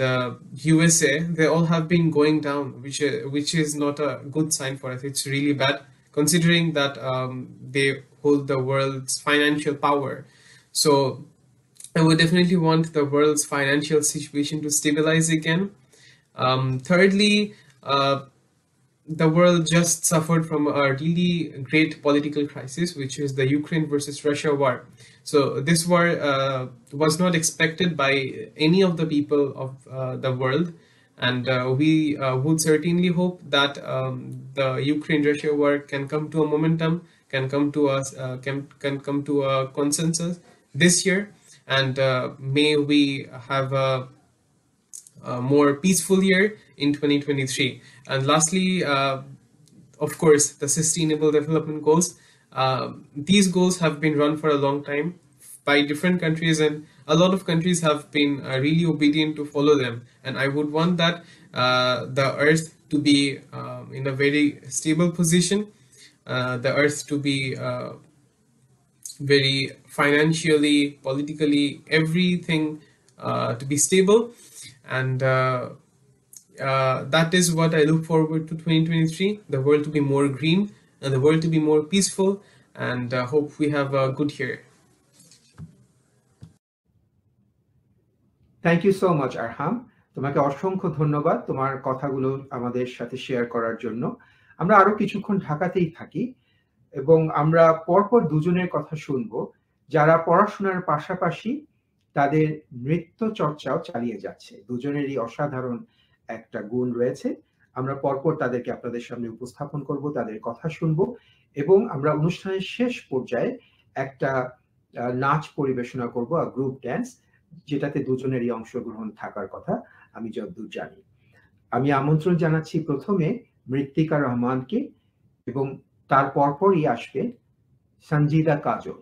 USA, they all have been going down, which is not a good sign for us. It's really bad, considering that they hold the world's financial power. So I would definitely want the world's financial situation to stabilize again. Thirdly, the world just suffered from a really great political crisis, which is the Ukraine versus Russia war. So this war was not expected by any of the people of the world, and we would certainly hope that the Ukraine-Russia war can come to a momentum, can come to a consensus this year, and may we have a more peaceful year in 2023. And lastly, of course, the Sustainable Development Goals. These goals have been run for a long time by different countries, and a lot of countries have been really obedient to follow them. And I would want that the earth to be in a very stable position, the earth to be very financially, politically, everything to be stable. And that is what I look forward to 2023, the world to be more green and the world to be more peaceful, and hope we have a good year. Thank you so much, Arham. তোমাকে অসংখ্য ধন্যবাদ তোমার কথাগুলো আমাদের সাথে share করার জন্য। আমরা আরো কিছুক্ষণ ঢাকাতেই থাকি এবং আমরা পরপর দুজনের কথা শুনবো যারা পড়াশোনার পাশাপাশি তাদের নৃত্য চর্চাও চালিয়ে যাচ্ছে। দুজনেরই অসাধারণ একটা গুণ রয়েছে। আমরা পরপর তাদেরকে আপনাদের সামনে উপস্থাপন করব, তাদের কথা শুনবো এবং আমরা অনুষ্ঠানের শেষ পর্যায়ে একটা নাচ পরিবেশনা করব, গ্রুপ ড্যান্স, যেটাতে দুজনেরই অংশগ্রহণ থাকার কথা আমি যতদূর জানি। আমি আমন্ত্রণ জানাচ্ছি প্রথমে মৃত্তিকা রহমানকে এবং তার পরপরই আসবে সঞ্জিদা কাজল।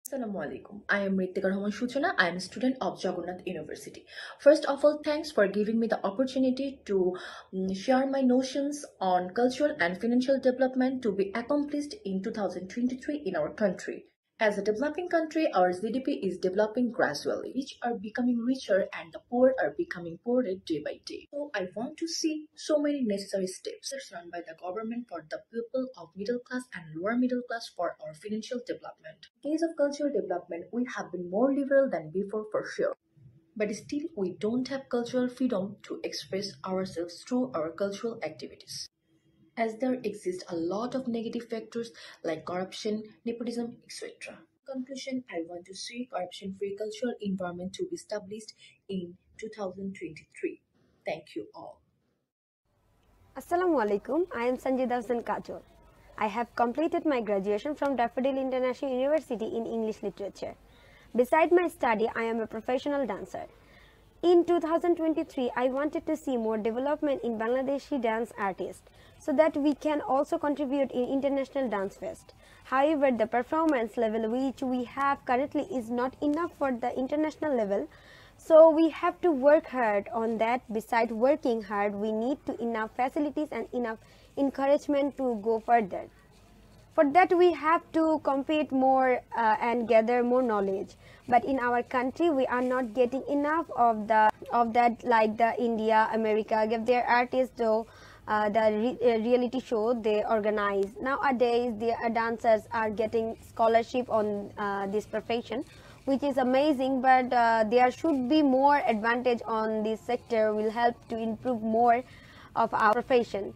Assalamu alaikum. I am Ritika Rahman Shuchana. I am a student of Jagannath University. First of all, thanks for giving me the opportunity to share my notions on cultural and financial development to be accomplished in 2023 in our country. As a developing country, our GDP is developing gradually. Rich are becoming richer and the poor are becoming poorer day by day. So I want to see so many necessary steps run by the government for the people of middle class and lower middle class for our financial development. In case of cultural development, we have been more liberal than before for sure. But still, we don't have cultural freedom to express ourselves through our cultural activities, as there exist a lot of negative factors like corruption, nepotism, etc. In conclusion, I want to see corruption-free cultural environment to be established in 2023. Thank you all. Assalamu alaikum. I am Sanjida Hassan Kajol. I have completed my graduation from Daffodil International University in English Literature. Beside my study, I am a professional dancer. In 2023, I wanted to see more development in Bangladeshi dance artists so that we can also contribute in International Dance Fest. However, the performance level which we have currently is not enough for the international level, so we have to work hard on that. Besides working hard, we need to enough facilities and enough encouragement to go further. For that, we have to compete more and gather more knowledge. But in our country, we are not getting enough of that, like the India, America give their artists though the reality show they organize. Nowadays, the dancers are getting scholarship on this profession, which is amazing. But there should be more advantage on this sector. Will help to improve more of our profession.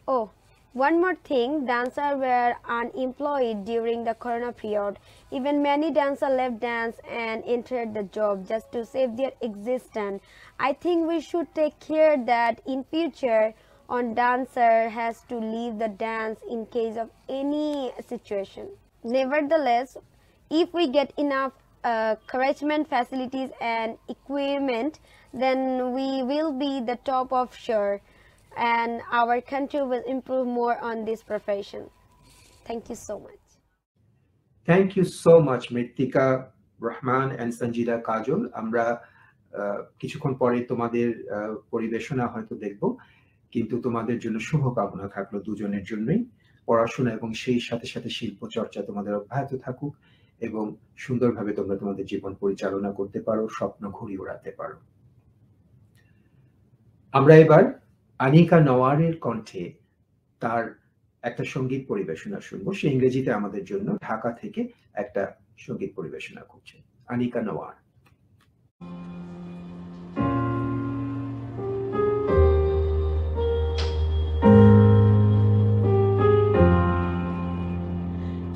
Oh. One more thing, dancers were unemployed during the corona period. Even many dancers left dance and entered the job just to save their existence. I think we should take care that in future, on dancer has to leave the dance in case of any situation. Nevertheless, if we get enough encouragement, facilities and equipment, then we will be the top of sure. And our country will improve more on this profession. Thank you so much. Thank you so much, Mritika, Rahman and Sanjida Kajol. আমরা কিছুক্ষণ পরে তোমাদের পরিবেশনা হয়তো দেখব, কিন্তু তোমাদের জন্য শুভকামনা থাকলো দুজনের জন্যই। পড়াশোনা এবং সেই সাথে সাথে শিল্প চর্চা তোমাদের অব্যাহত থাকুক এবং সুন্দরভাবে তোমরা তোমাদের জীবন পরিচালনা করতে পারো, স্বপ্ন ঘুড়ি ওড়াতে পারো। আমরা এবার আনিকা নওয়ারের কণ্ঠে তার একটা সঙ্গীত পরিবেশনা শুনবো। সে ইংরেজিতে আমাদের জন্য ঢাকা থেকে একটা সঙ্গীত পরিবেশনা করছে। Anika Nawar.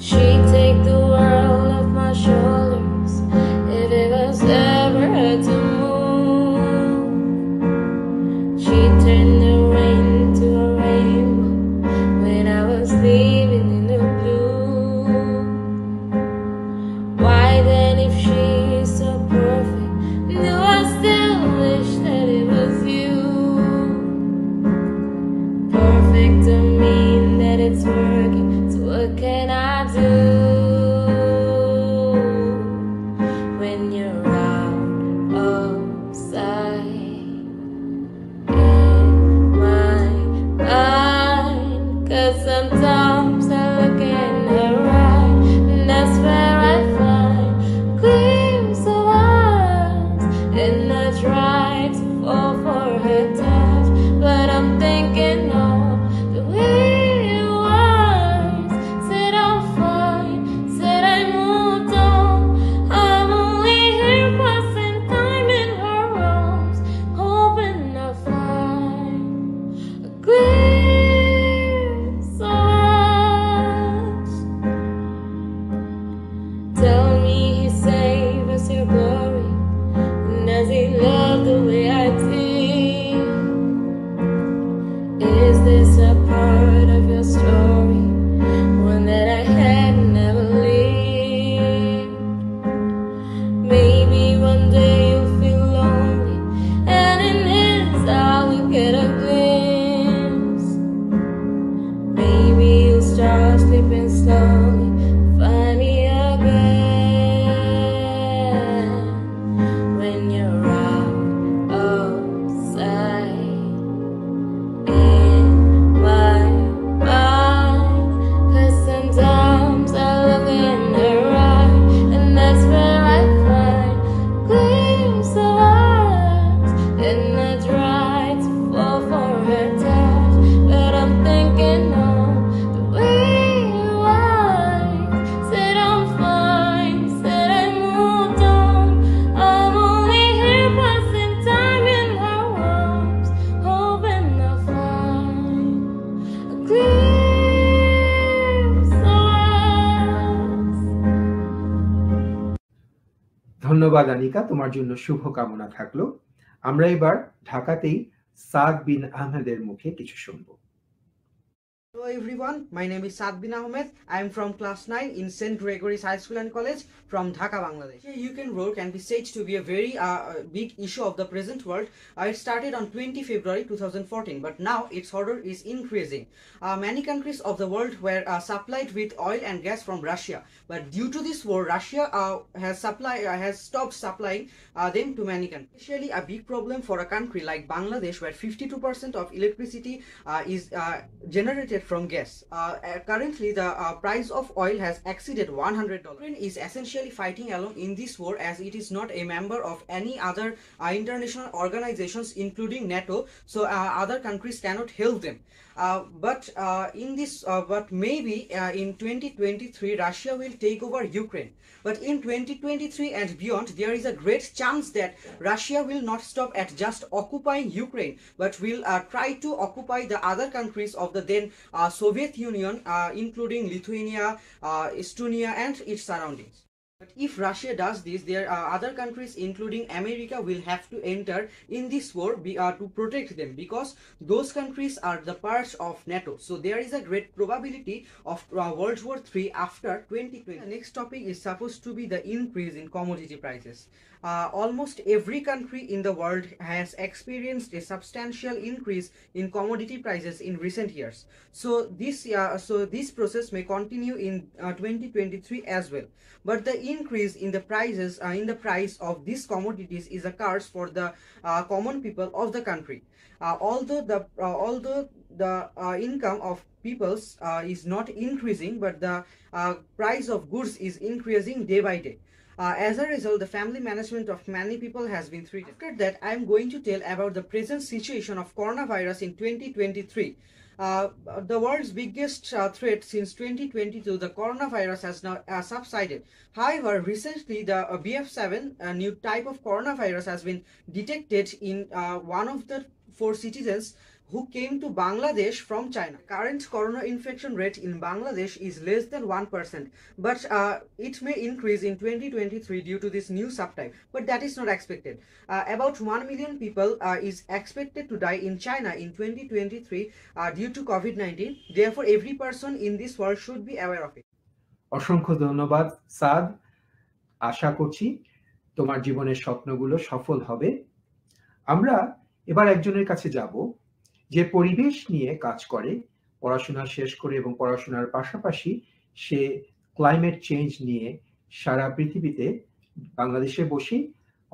She'd take the world off my shoulders if it was ever to move. She'd turn the rain to a rainbow when I was leaving in the blue. Why then, if she's so perfect, do I still wish that it was you? Perfect don't mean that it's working, so what can I do when you're out of sight in my mind? 'Cause sometimes I look in her eye, and that's where I find glimpses of us, and I try to fall for her touch, but I'm thinking of the way it was. Said I'm fine, said I moved on. I'm only here passing time in her arms, hoping I find a glimpse of us. Tell me he saved us your glory, and does he love the way I did? Is this a part of your story, one that I had never lived? Maybe one day you'll feel lonely, and in his eye you'll get a glimpse. Maybe you'll start sleeping slowly, find me again when you're out of sight in my mind. ধন্যবাদ আনিকা, তোমার জন্য শুভকামনা থাকলো। আমরা এবার ঢাকাতেই সাদ বিন আহমেদের মুখে কিছু শুনবো। Hello everyone, my name is Saad bin Ahmed. I am from class 9 in St. Gregory's High School and College from Dhaka, Bangladesh. Ukraine war can be said to be a very big issue of the present world. It started on 20 February 2014, but now its order is increasing. Many countries of the world were supplied with oil and gas from Russia, but due to this war, Russia has stopped supplying them to many countries. Especially a big problem for a country like Bangladesh, where 52% of electricity is generated from gas. Currently, the price of oil has exceeded $100. Ukraine is essentially fighting alone in this war, as it is not a member of any other international organizations, including NATO, so other countries cannot help them. But maybe in 2023 Russia will take over Ukraine. But in 2023 and beyond, there is a great chance that Russia will not stop at just occupying Ukraine, but will try to occupy the other countries of the then Soviet Union, including Lithuania, Estonia and its surroundings. But if Russia does this, there are other countries, including America, will have to enter in this war to protect them, because those countries are the parts of NATO. So there is a great probability of World War III after 2020. The next topic is supposed to be the increase in commodity prices. Almost every country in the world has experienced a substantial increase in commodity prices in recent years. So this process may continue in 2023 as well. But the increase in the price of these commodities is a curse for the common people of the country. Although the income of peoples is not increasing, but the price of goods is increasing day by day. As a result, the family management of many people has been threatened. After that, I am going to tell about the present situation of coronavirus in 2023. The world's biggest threat since 2022, the coronavirus has now subsided. However, recently the BF7, a new type of coronavirus, has been detected in one of the 4 citizens who came to Bangladesh from China. Current corona infection rate in Bangladesh is less than 1%, but it may increase in 2023 due to this new subtype, but that is not expected. About 1 million people is expected to die in China in 2023 due to COVID-19. Therefore, every person in this world should be aware of it. অসংখ্য ধন্যবাদ সাদ, আশা করছি তোমার জীবনের স্বপ্নগুলো সফল হবে। আমরা এবার একজনের কাছে যাব যে পরিবেশ নিয়ে কাজ করে, পড়াশোনা শেষ করে এবং পড়াশোনার পাশাপাশি সে ক্লাইমেট চেঞ্জ নিয়ে সারা পৃথিবীতে বাংলাদেশে বসে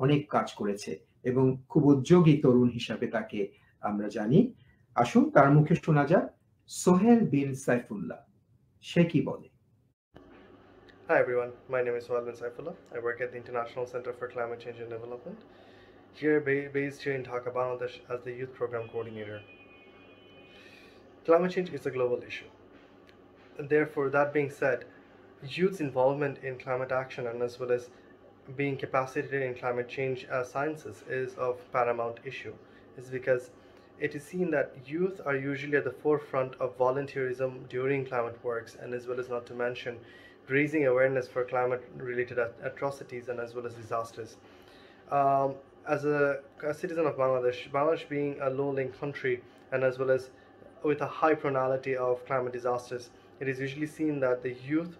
অনেক কাজ করেছে এবং খুব উদ্যোগী তরুণ হিসাবে তাকে আমরা জানি। আসুন তার মুখে শোনা যাক সোহেল বিন সাইফুল্লাহ, সে কি বলে। Hi everyone, my name is Sohail bin Saifullah. I work at the International Center for Climate Change and Development, here based here in Dhaka, Bangladesh, as the Youth Program Coordinator. Climate change is a global issue. And therefore, that being said, youth's involvement in climate action and as well as being capacitated in climate change sciences is of paramount issue. It's because it is seen that youth are usually at the forefront of volunteerism during climate works, and as well as, not to mention, raising awareness for climate-related atrocities and as well as disasters. As a citizen of Bangladesh, Bangladesh being a low-lying country and as well as with a high pronality of climate disasters, it is usually seen that the youth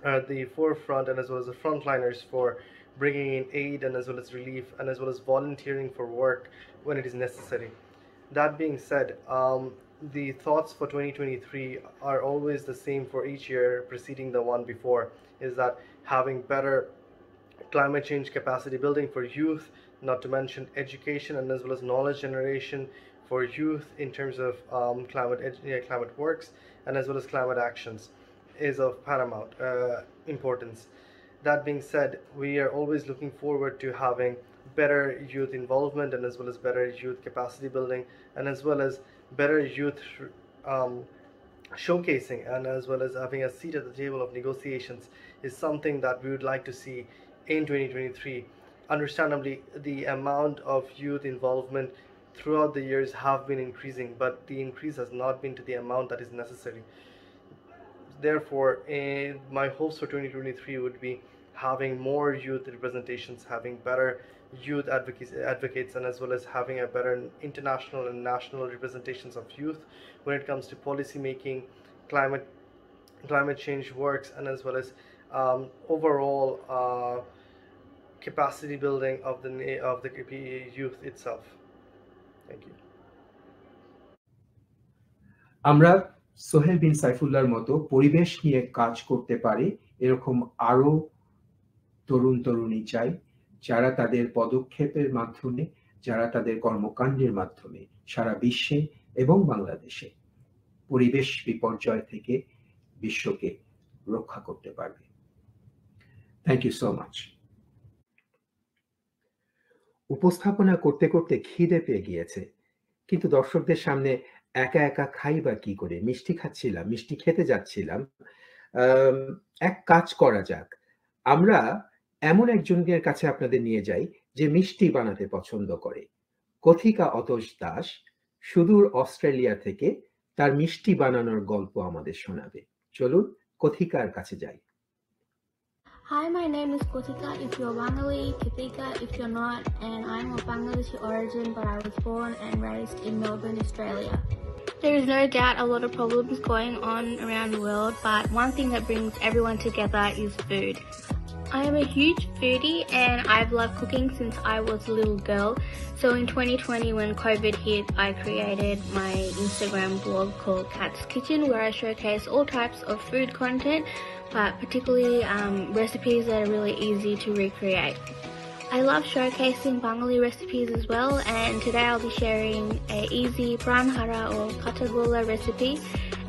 are at the forefront and as well as the frontliners for bringing in aid and as well as relief and as well as volunteering for work when it is necessary. That being said, the thoughts for 2023 are always the same for each year preceding the one before, is that having better climate change capacity building for youth, not to mention education and as well as knowledge generation for youth in terms of climate works and as well as climate actions, is of paramount importance. That being said, we are always looking forward to having better youth involvement and as well as better youth capacity building and as well as better youth showcasing and as well as having a seat at the table of negotiations is something that we would like to see in 2023. Understandably, the amount of youth involvement throughout the years have been increasing, but the increase has not been to the amount that is necessary. Therefore, my hopes for 2023 would be having more youth representations, having better youth advocates, and as well as having a better international and national representations of youth when it comes to policy making, climate change works, and as well as overall capacity building of the youth itself. Thank you. আমরা সোহেল বিন সাইফুল্লাহর মতো পরিবেশ নিয়ে কাজ করতে পারে এরকম আরো তরুণ তরুণী চাই, যারা তাদের পদক্ষেপের মাধ্যমে, যারা তাদের কর্মকাণ্ডের মাধ্যমে সারা বিশ্বে এবং বাংলাদেশে পরিবেশ বিপর্যয় থেকে বিশ্বকে রক্ষা করতে পারবে। Thank you so much. উপস্থাপনা করতে করতে খিদে পেয়ে গিয়েছে, কিন্তু দর্শকদের সামনে একা একা খাই বা কি করে? মিষ্টি খাচ্ছিলাম, মিষ্টি খেতে যাচ্ছিলাম। এক কাজ করা যাক, আমরা এমন একজনের কাছে আপনাদের নিয়ে যাই যে মিষ্টি বানাতে পছন্দ করে। কথিকা অতোষ দাস সুদূর অস্ট্রেলিয়া থেকে তার মিষ্টি বানানোর গল্প আমাদের শোনাবে। চলুন কথিকার কাছে যাই। Hi, my name is Kotika if you're Bengali, Katika if you're not, and I'm of Bangladeshi origin, but I was born and raised in Melbourne, Australia. There is no doubt a lot of problems going on around the world, but one thing that brings everyone together is food. I am a huge foodie and I've loved cooking since I was a little girl. So in 2020 when COVID hit, I created my Instagram blog called Cat's Kitchen, where I showcase all types of food content, but particularly recipes that are really easy to recreate. I love showcasing Bengali recipes as well, and today I'll be sharing a easy pranhara or katagola recipe.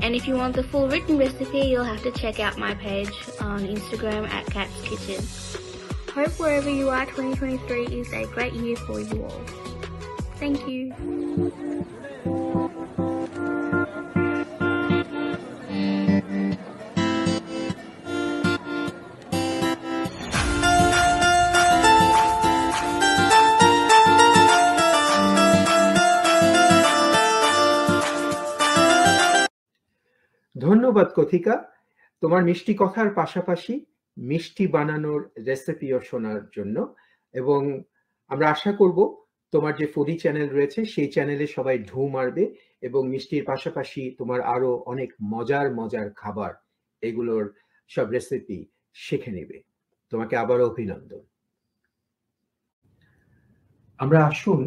And if you want the full written recipe, you'll have to check out my page on Instagram at Cat's Kitchen. Hope wherever you are, 2023 is a great year for you all. Thank you. ধন্যবাদ কথিকা, তোমার মিষ্টি কথার পাশাপাশি মিষ্টি বানানোর রেসিপিও শোনার জন্য। এবং আমরা আশা করব তোমার যে ফুডি চ্যানেল রয়েছে সেই চ্যানেলে সবাই ঢু মারবে এবং মিষ্টির পাশাপাশি তোমার আরো অনেক মজার মজার খাবার, এগুলোর সব রেসিপি শিখে নেবে। তোমাকে আবারও অভিনন্দন। আমরা আসুন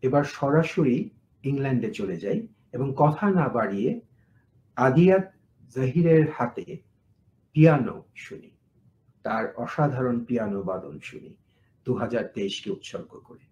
এবার সরাসরি ইংল্যান্ডে চলে যাই এবং কথা না বাড়িয়ে আদিয়াত জাহিরের হাতে পিয়ানো শুনি, তার অসাধারণ পিয়ানো বাদন শুনি 2023কে উৎসর্গ করে।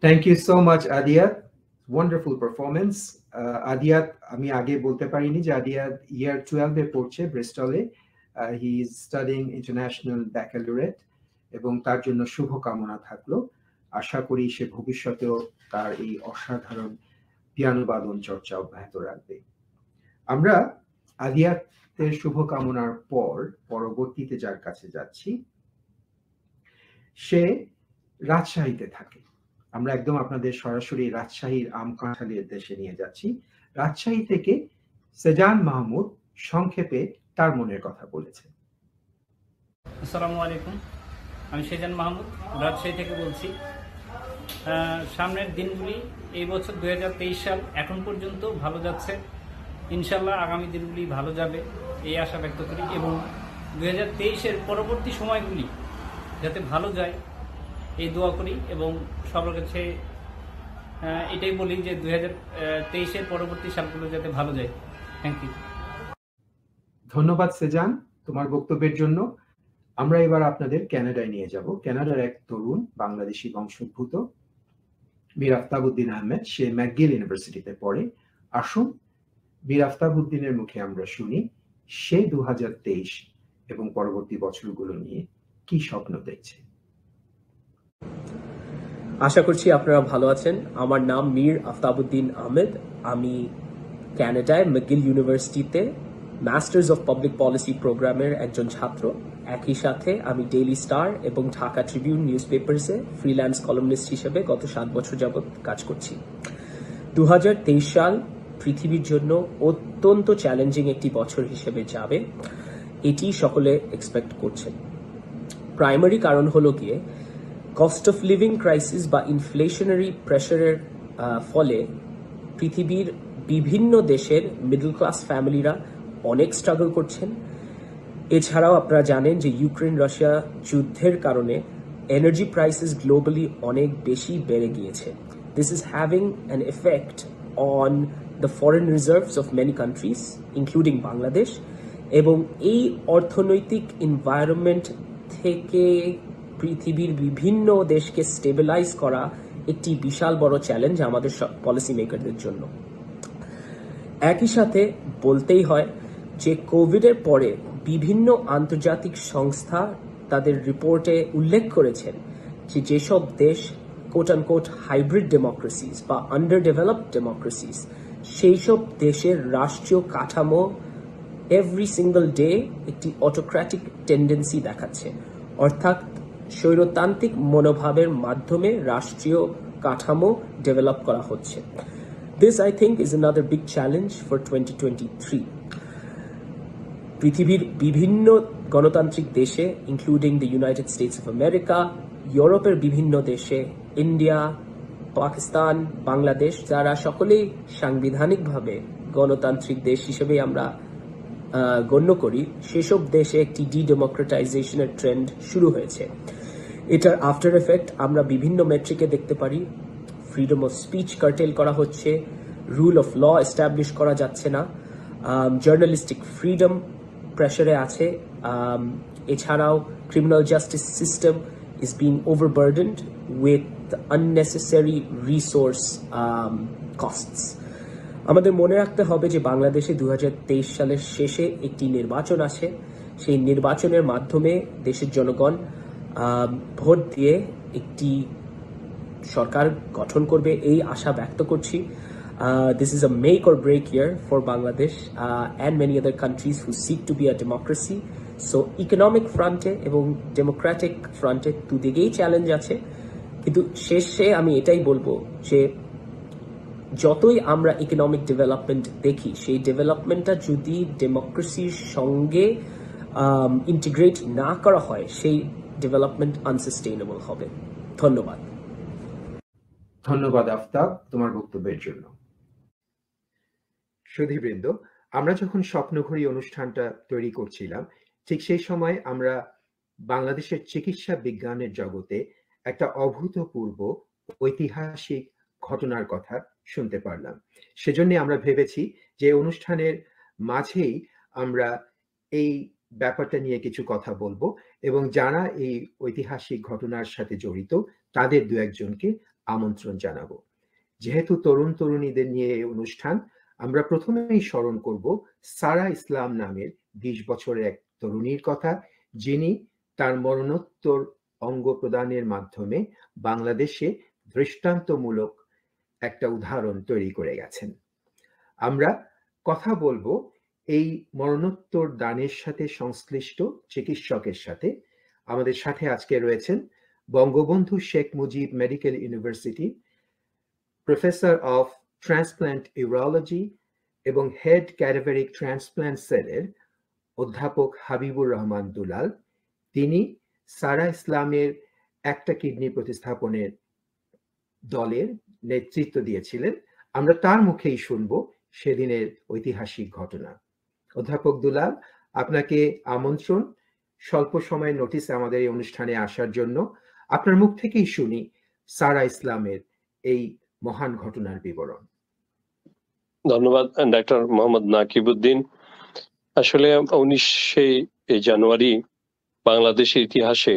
Thank you so much, Adiyat. Wonderful performance. Adiyat, আমি আগে বলতে পারিনি যে Adiyat year 12 এ পড়ছে ব্রিস্টলে। He is studying international baccalaureate এবং তার জন্য শুভকামনা থাকলো। আশা করি সে ভবিষ্যতেও তার এই অসাধারণ পিয়ানো বাদন চর্চা অব্যাহত রাখবে। আমরা আদিয়াতের শুভকামনার পর পরবর্তীতে যার কাছে যাচ্ছি, সে রাজশাহীতে থাকে। আমরা একদম আপনাদের সরাসরি রাজশাহীর আম কাঁঠালের দেশে নিয়ে যাচ্ছি। রাজশাহী থেকে সেজান মাহমুদ সংক্ষেপে তার মনের কথা বলেছে। আসসালামু আলাইকুম, আমি সেজান মাহমুদ রাজশাহী থেকে বলছি। সামনের দিনগুলি এই বছর 2023 সাল এখন পর্যন্ত ভালো যাচ্ছে, ইনশাল্লাহ আগামী দিনগুলি ভালো যাবে এই আশা ব্যক্ত করি এবং 2023-এর পরবর্তী সময়গুলি যাতে ভালো যায় এই দোয়া করি এবং সবার কাছে এটাই বলি যে 2023-এর পরবর্তী সালগুলো যাতে ভালো যায়। Thank you. ধন্যবাদ সেজান তোমার বক্তব্যের জন্য। আমরা এবার আপনাদের কানাডায় নিয়ে যাব। কানাডার এক তরুণ বাংলাদেশি বংশোদ্ভূত মীর আফতাবউদ্দিন আহমেদ, সে ম্যাকগিল ইউনিভার্সিটিতে পড়ে। আসুন মীর আফতাবউদ্দিনের মুখে আমরা শুনি সে 2023 এবং পরবর্তী বছরগুলো নিয়ে কি স্বপ্ন দেখছে। আশা করছি আপনারা ভালো আছেন। আমার নাম মীর আফতাবউদ্দিন আহমেদ। আমি কানাডায় ম্যাকগিল ইউনিভার্সিটিতে মাস্টার্স অফ পাবলিক পলিসি প্রোগ্রামের একজন ছাত্র। একই সাথে আমি ডেইলি স্টার এবং ঢাকা ট্রিবিউন নিউজ পেপারসে ফ্রিল্যান্স কলামনিস্ট হিসেবে গত 7 বছর যাবৎ কাজ করছি। 2023 সাল পৃথিবীর জন্য অত্যন্ত চ্যালেঞ্জিং একটি বছর হিসেবে যাবে, এটি সকলে এক্সপেক্ট করছেন। প্রাইমারি কারণ হলো গিয়ে কস্ট অফ লিভিং ক্রাইসিস বা ইনফ্লেশনারি প্রেশারের ফলে পৃথিবীর বিভিন্ন দেশের মিডল ক্লাস ফ্যামিলিরা অনেক স্ট্রাগল করছেন। এছাড়াও আপনারা জানেন যে ইউক্রেন রাশিয়া যুদ্ধের কারণে এনার্জি প্রাইসেস গ্লোবালি অনেক বেশি বেড়ে গিয়েছে। This is having an effect on the foreign reserves of many countries including Bangladesh, এবং এই অর্থনৈতিক এনভায়রনমেন্ট থেকে পৃথিবীর বিভিন্ন দেশকে স্টেবিলাইজ করা একটি বিশাল বড় চ্যালেঞ্জ আমাদের পলিসি মেকারদের জন্য। একই সাথে বলতেই হয় যে কোভিডের পরে বিভিন্ন আন্তর্জাতিক সংস্থা তাদের রিপোর্টে উল্লেখ করেছেন যে যেসব দেশ কোট আনকোট হাইব্রিড ডেমোক্রেসিস বা আন্ডার ডেভেলপড ডেমোক্রেসিস, সেই সব দেশের রাষ্ট্রীয় কাঠামো এভরি সিঙ্গল ডে একটি অটোক্র্যাটিক টেন্ডেন্সি দেখাচ্ছে, অর্থাৎ স্বৈরতান্ত্রিক মনোভাবের মাধ্যমে রাষ্ট্রীয় কাঠামো ডেভেলপ করা হচ্ছে। This, I think, is another big challenge for 2023. পৃথিবীর বিভিন্ন গণতান্ত্রিক দেশে including the United states of America, ইউরোপের বিভিন্ন দেশে, ইন্ডিয়া, পাকিস্তান, বাংলাদেশ, যারা সকলেই সাংবিধানিকভাবে গণতান্ত্রিক দেশ হিসেবে আমরা গণ্য করি, সেসব দেশে একটি ডেমোক্রেটাইজেশনের ট্রেন্ড শুরু হয়েছে। এটার আফটার এফেক্ট আমরা বিভিন্ন মেট্রিকে দেখতে পারি। ফ্রিডম অফ স্পিচ কার্টেল করা হচ্ছে, রুল অফ ল এস্টাবলিশ করা যাচ্ছে না, জার্নালিস্টিক ফ্রিডম প্রেশারে আছে। এছাড়াও criminal justice system is being overburdened with unnecessary resource costs. আমাদের মনে রাখতে হবে যে বাংলাদেশে 2023 সালের শেষে একটি নির্বাচন আছে। সেই নির্বাচনের মাধ্যমে দেশের জনগণ ভোট দিয়ে একটি সরকার গঠন করবে এই আশা ব্যক্ত করছি। This is a make or break year for Bangladesh and many other countries who seek to be a democracy. So economic fronte এবং democratic fronte দুদিকেই চ্যালেঞ্জ আছে, কিন্তু শেষে আমি এটাই বলবো যে যতই আমরা ইকোনমিক ডেভেলপমেন্ট দেখি, সেই ডেভেলপমেন্টটা যদি ডেমোক্রেসির সঙ্গে ইন্টিগ্রেট না করা হয়, সেই ডেভেলপমেন্ট আনসাস্টেইনেবল হবে। ধন্যবাদ। ধন্যবাদ আফতাব তোমার বক্তব্যের জন্য। সুধীবৃন্দ, আমরা যখন স্বপ্নঘড়ি অনুষ্ঠানটা তৈরি করছিলাম, ঠিক সেই সময় আমরা বাংলাদেশের চিকিৎসা বিজ্ঞানের জগতে একটা অভূতপূর্ব ঐতিহাসিক ঘটনার কথা শুনতে পারলাম। সেজন্য আমরা ভেবেছি যে অনুষ্ঠানের মাঝেই আমরা এই ব্যাপারটা নিয়ে কিছু কথা বলবো এবং যারা এই ঐতিহাসিক ঘটনার সাথে জড়িত তাদের দু একজনকে আমন্ত্রণ জানাবো। যেহেতু তরুণ তরুণীদের নিয়ে এই অনুষ্ঠান, আমরা প্রথমেই স্মরণ করব সারা ইসলাম নামের 20 বছরের এক তরুণীর কথা, যিনি তার মরণোত্তর অঙ্গ প্রদানের মাধ্যমে বাংলাদেশে দৃষ্টান্তমূলক একটা উদাহরণ তৈরি করে গেছেন। আমরা কথা বলবো এই মরণোত্তর দানের সাথে সংশ্লিষ্ট চিকিৎসকের সাথে। আমাদের সাথে আজকে রয়েছেন Bangabandhu Sheikh Mujib medical university professor of transplant urology এবং হেড ক্যাডাভারিক ট্রান্সপ্ল্যান্ট সেলের অধ্যাপক হাবিবুর রহমান দুলাল। তিনি সারা ইসলামের একটা কিডনি প্রতিস্থাপনের দলের নেতৃত্ব দিয়েছিলেন। আমরা তার মুখেই শুনব সেদিনের ঐতিহাসিক ঘটনা। অধ্যাপক দুলাল, আপনাকে আমন্ত্রণ স্বল্প সময়ের নোটিসে আমাদের এই অনুষ্ঠানে আসার জন্য। আপনার মুখ থেকেই শুনি সারা ইসলামের এই মহান ঘটনার বিবরণ। ধন্যবাদ ডাক্তার মোহাম্মদ নাকিবুদ্দিন। আসলে 19শে জানুয়ারি বাংলাদেশের ইতিহাসে,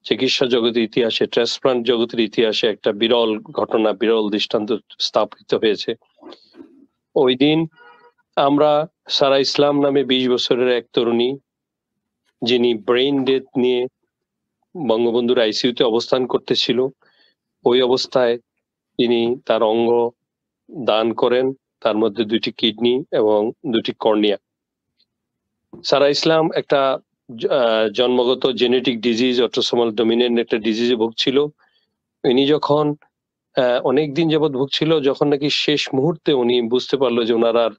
চিকিৎসা জগতের ইতিহাসে, ট্রান্সপ্লান্ট জগতের ইতিহাসে একটা বিরল ঘটনা, বিরল দৃষ্টান্ত স্থাপিত হয়েছে। ওই দিন আমরা সারা ইসলাম নামে 20 বছরের এক তরুণী, যিনি ব্রেইন ডেথ নিয়ে বঙ্গবন্ধুর আইসিইউতে অবস্থান করতেছিল, ওই অবস্থায় তিনি তার অঙ্গ দান করেন, তার মধ্যে 2টি কিডনি এবং 2টি কর্নিয়া। সারা ইসলাম একটা জন্মগত জেনেটিক ডিজিজ, অটোসোমাল ডমিনেন্ট একটা ডিজিজে ভুগছিল। ইনি যখন অনেকদিন যাবৎ ভুগছিল, যখন নাকি শেষ মুহূর্তে উনি বুঝতে পারলো যে ওনার আর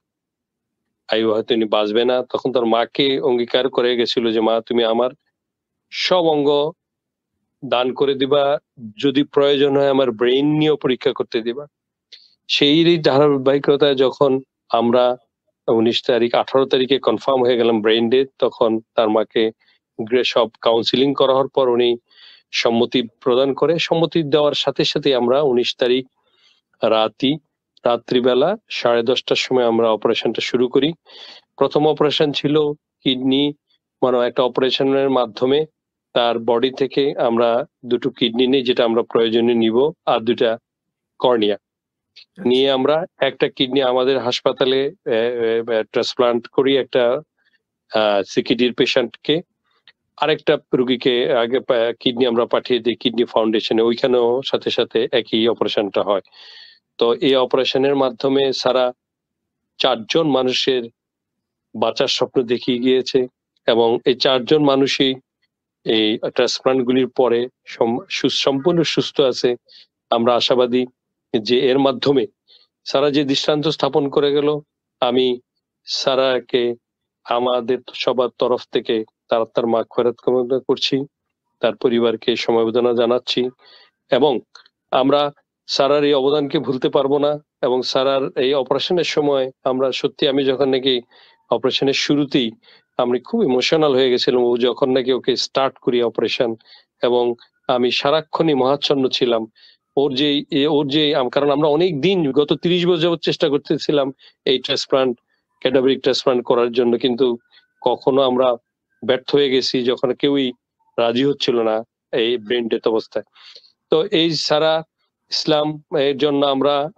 আয়ু হয়তো উনি বাঁচবে না, তখন তার মাকে অঙ্গীকার করে গেছিল যে মা, তুমি আমার সব অঙ্গ দান করে দিবা, যদি প্রয়োজন হয় আমার ব্রেইন নিয়েও পরীক্ষা করতে দিবা। সেই ধারাবাহিকতায় যখন আমরা 18 তারিখে কনফার্ম হয়ে গেলাম ব্রেইন ডেথ, তখন তার মাকে সব কাউন্সিলিং করার পর উনি সম্মতি প্রদান করে। সম্মতি দেওয়ার সাথে সাথে আমরা 19 তারিখ রাত্রিবেলা 10:30টার সময় আমরা অপারেশনটা শুরু করি। প্রথম অপারেশন ছিল কিডনি, মানে একটা অপারেশনের মাধ্যমে তার বডি থেকে আমরা 2টো কিডনি নিই, যেটা আমরা প্রয়োজনে নিব, আর 2টা কর্নিয়া নিয়ে আমরা একটা কিডনি আমাদের হাসপাতালে ট্রান্সপ্লান্ট করি একটা সিকিডির পেশেন্টকে। আরেকটা রোগীকে আগে কিডনি আমরা পাঠিয়ে দিই কিডনি ফাউন্ডেশনে, ওইখানেও সাথে সাথে একই অপারেশনটা হয়। তো এই অপারেশনের মাধ্যমে সারা 4 জন মানুষের বাঁচার স্বপ্ন দেখিয়ে গিয়েছে, এবং এই 4 জন মানুষই এই ট্রান্সপ্লান্ট গুলির পরে সম্পূর্ণ সুস্থ আছে। আমরা আশাবাদী যে এর মাধ্যমে সারা যে দৃষ্টান্ত স্থাপন করে গেল, আমি সারাকে আমাদের সবার তরফ থেকে তার মাগফিরাত কামনা করছি, তার পরিবারকে সমবেদনা জানাচ্ছি, এবং আমরা সারার এই অবদানকে ভুলতে পারবো না। এবং সারার এই অপারেশনের সময় আমরা সত্যি, আমি যখন নাকি অপারেশনের শুরুতেই আমি খুব ইমোশনাল হয়ে গেছিলাম, ও যখন নাকি ওকে স্টার্ট করি অপারেশন, এবং আমি সারাক্ষণই মহাচ্ছন্ন ছিলাম ওর যে কারণ আমরা অনেক দিন, গত 30 বছর যাবত চেষ্টা করতেছিলাম এই ট্রান্সপ্লান্ট, ক্যাডাভারিক ট্রান্সপ্লান্ট করার জন্য, কিন্তু কখনো আমরা ব্যর্থ হয়ে গেছি, যখন কেউই রাজি হচ্ছিল না এই ব্রেন ডেথ অবস্থায়। তো এই সারা ইসলাম এর জন্য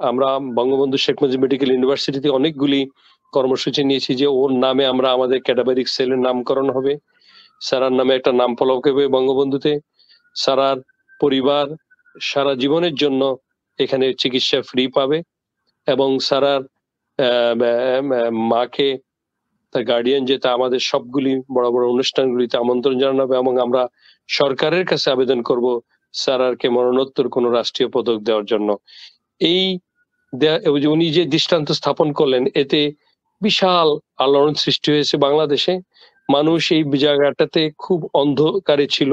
আমরা বঙ্গবন্ধু শেখ মুজিব মেডিকেল ইউনিভার্সিটিতে অনেকগুলি কর্মসূচি নিয়েছি যে ওর নামে আমরা আমাদের ক্যাডাভারিক সেলের নামকরণ হবে, সারার নামে একটা নাম ফলক হবে বঙ্গবন্ধুতে, সারার পরিবার সারা জীবনের জন্য এখানে চিকিৎসা ফ্রি পাবে, এবং সারার মাকে, তার গার্ডিয়ান যেটা, আমাদের সবগুলি বড় বড় অনুষ্ঠানগুলিতে আমন্ত্রণ জানানো হবে, এবং আমরা সরকারের কাছে আবেদন করব সারারকে মরণোত্তর কোনো রাষ্ট্রীয় পদক দেওয়ার জন্য। এই উনি যে দৃষ্টান্ত স্থাপন করলেন, এতে বিশাল আলোড়ন সৃষ্টি হয়েছে বাংলাদেশে। মানুষ এই জায়গাটাতে খুব অন্ধকারে ছিল,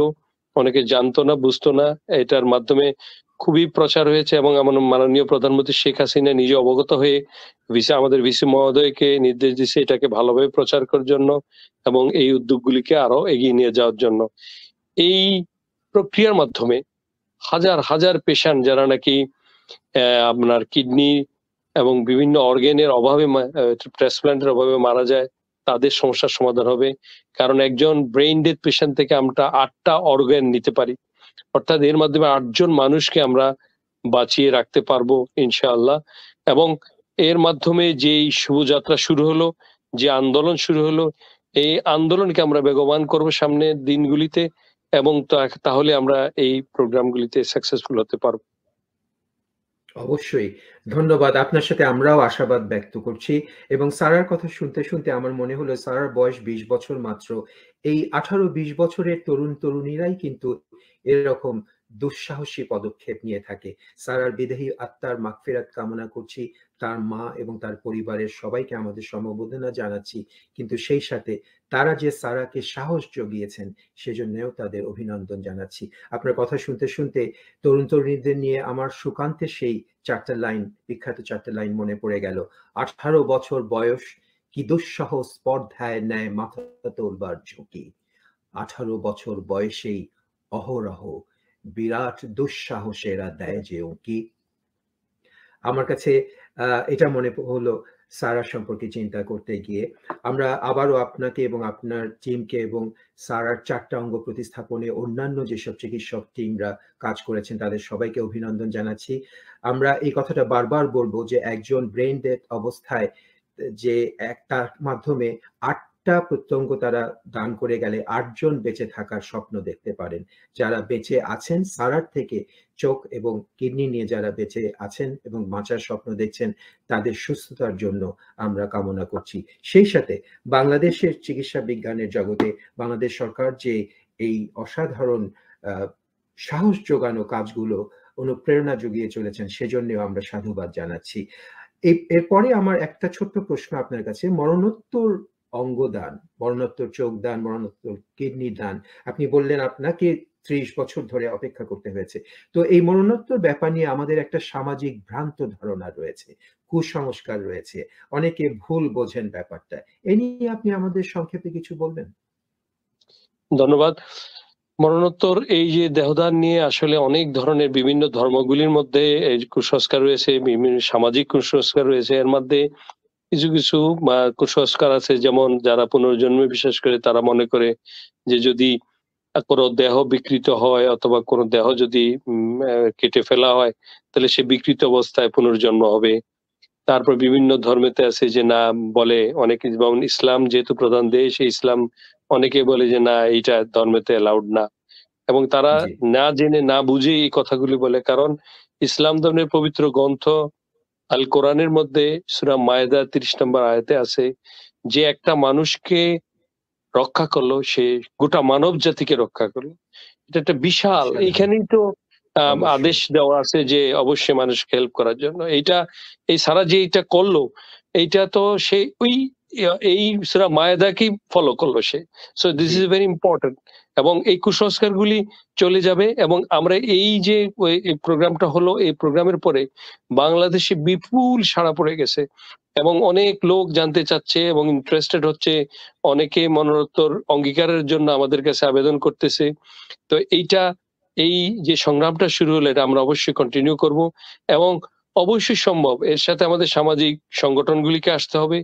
অনেকে জানতো না, বুঝতো না। এটার মাধ্যমে খুবই প্রচার হয়েছে, এবং আমার মাননীয় প্রধানমন্ত্রী শেখ হাসিনা নিজে অবগত হয়ে আমাদের ভিসি মহোদয়কে নির্দেশ দিয়েছে এটাকে ভালোভাবে প্রচার করার জন্য, এবং এই উদ্যোগগুলিকে আরো এগিয়ে নিয়ে যাওয়ার জন্য। এই প্রক্রিয়ার মাধ্যমে হাজার হাজার পেশেন্ট যারা নাকি আপনার কিডনি এবং বিভিন্ন অর্গানের অভাবে, ট্রান্সপ্লান্টের অভাবে মারা যায়, তাদের সমস্যার সমাধান হবে। কারণ একজন ব্রেইন ডেথ পেশেন্ট থেকে আমরা 8টা অর্গান নিতে পারি, অর্থাৎ এর মাধ্যমে 8 জন মানুষকে আমরা বাঁচিয়ে রাখতে পারবো ইনশাআল্লাহ। এবং এর মাধ্যমে যেই শুভযাত্রা শুরু হলো, যে আন্দোলন শুরু হলো, এই আন্দোলনকে আমরা বেগবান করব সামনের দিনগুলিতে, এবং তাহলে আমরা এই প্রোগ্রামগুলিতে সাকসেসফুল হতে পারবো। অবশ্যই ধন্যবাদ। আপনার সাথে আমরাও আশাবাদ ব্যক্ত করছি। এবং সারার কথা শুনতে শুনতে আমার মনে হলো সারার বয়স 20 বছর মাত্র। এই 18-20 বছরের তরুণ তরুণীরাই কিন্তু এরকম দুঃসাহসী পদক্ষেপ নিয়ে থাকে। সারার বিদেহী আত্মার মাগফিরাত কামনা করছি, তার মা এবং তার পরিবারের সবাইকে আমাদের সমবেদনা জানাচ্ছি। কিন্তু সেই সাথে তারা যে সারাকে সাহস জুগিয়েছেন সেজন্যও তাদের অভিনন্দন জানাচ্ছি। আপনার কথা শুনতে শুনতে তরুণ তরুণীদের নিয়ে আমার সুকান্তের সেই বিখ্যাত 4টা লাইন মনে পড়ে গেল। 18 বছর বয়স, কি দুঃসহ স্পর্ধায় নেয় মাথা তোলবার ঝুঁকি। 18 বছর বয়সেই অহরহ বিরাট দুঃসাহসেরা দেয় যে উঁকি। আমার কাছে এটা মনে হলো সারা সম্পর্কে চিন্তা করতে গিয়ে। আমরা আবারও আপনাকে এবং আপনার টিমকে এবং সারার 4টা অঙ্গ প্রতিস্থাপনে অন্যান্য যেসব চিকিৎসক টিমরা কাজ করেছেন তাদের সবাইকে অভিনন্দন জানাচ্ছি। আমরা এই কথাটা বারবার বলবো যে একজন ব্রেন ডেথ অবস্থায় যে তার মাধ্যমে 8টা প্রত্যঙ্গ তারা দান করে গেলে 8 জন বেঁচে থাকার স্বপ্ন দেখতে পারেন। যারা বেঁচে আছেন সারার থেকে চোখ এবং কিডনি নিয়ে যারা বেঁচে আছেন এবং বাঁচার স্বপ্ন দেখছেন তাদের সুস্থতার জন্য আমরা কামনা করছি। সেই সাথে বাংলাদেশের চিকিৎসা বিজ্ঞানের জগতে বাংলাদেশ সরকার যে এই অসাধারণ সাহস যোগানো কাজগুলো অনুপ্রেরণা জুগিয়ে চলেছেন সেজন্যও আমরা সাধুবাদ জানাচ্ছি। এরপরে আমার একটা ছোট্ট প্রশ্ন আপনার কাছে। মরণোত্তর অঙ্গদান, মরণোত্তর চোখ দান, মরণোত্তর কিডনি দান, আপনি বললেন আপনাকে 30 বছর ধরে অপেক্ষা করতে হয়েছে। তো এই মরণোত্তর ব্যাপার নিয়ে আমাদের একটা সামাজিক ভ্রান্ত ধারণা রয়েছে, কুসংস্কার রয়েছে, অনেকে ভুল বোঝেন ব্যাপারটা। এ নিয়ে আপনি আমাদের সংক্ষেপে কিছু বলবেন? ধন্যবাদ। মরণোত্তর এই যে দেহদান নিয়ে আসলে অনেক ধরনের বিভিন্ন ধর্মগুলির মধ্যে কুসংস্কার রয়েছে, বিভিন্ন সামাজিক কুসংস্কার রয়েছে। এর মধ্যে কিছু কিছু কুসংস্কার আছে, যেমন যারা পুনর্জন্মে বিশ্বাস করে তারা মনে করে যে যদি কোনো দেহ বিকৃত হয় অথবা কোনো দেহ যদি কেটে ফেলা হয় তাহলে সে বিকৃত অবস্থায় পুনর্জন্ম হবে। তারপর বিভিন্ন ধর্মেতে আছে যে না, বলে অনেকে, যেমন ইসলাম যেহেতু প্রধান দেশ, ইসলাম অনেকে বলে যে না, এইটা ধর্মেতে অ্যালাউড না, এবং তারা না জেনে না বুঝে এই কথাগুলি বলে। কারণ ইসলাম ধর্মের পবিত্র গ্রন্থ আল কোরআনের মধ্যে সূরা মায়েদা 30 নম্বর আয়াতে আছে যে একটা মানুষকে রক্ষা করলো সে গোটা মানব জাতিকে রক্ষা করলো। এটা একটা বিশাল, এইখানেই তো আদেশ দেওয়া আছে যে অবশ্যই মানুষকে হেল্প করার জন্য। এইটা এই সারা যে এইটা করলো, এইটা তো সে ওই এই সূরা মায়েদাকেই ফলো করলো সে। So this is very important. এবং এই কুসংস্কারগুলি চলে যাবে। এবং আমরা এই যে প্রোগ্রামটা হলো, এই প্রোগ্রামের পরে বাংলাদেশে বিপুল সাড়া পড়ে গেছে এবং অনেক লোক জানতে চাচ্ছে এবং ইন্টারেস্টেড হচ্ছে। অনেকে মরণোত্তর অঙ্গীকারের জন্য আমাদের কাছে আবেদন করতেছে। তো এইটা, এই যে সংগ্রামটা শুরু হলো, এটা আমরা অবশ্যই কন্টিনিউ করব এবং অবশ্যই সম্ভব এর সাথে আমাদের সামাজিক সংগঠনগুলিকে আসতে হবে,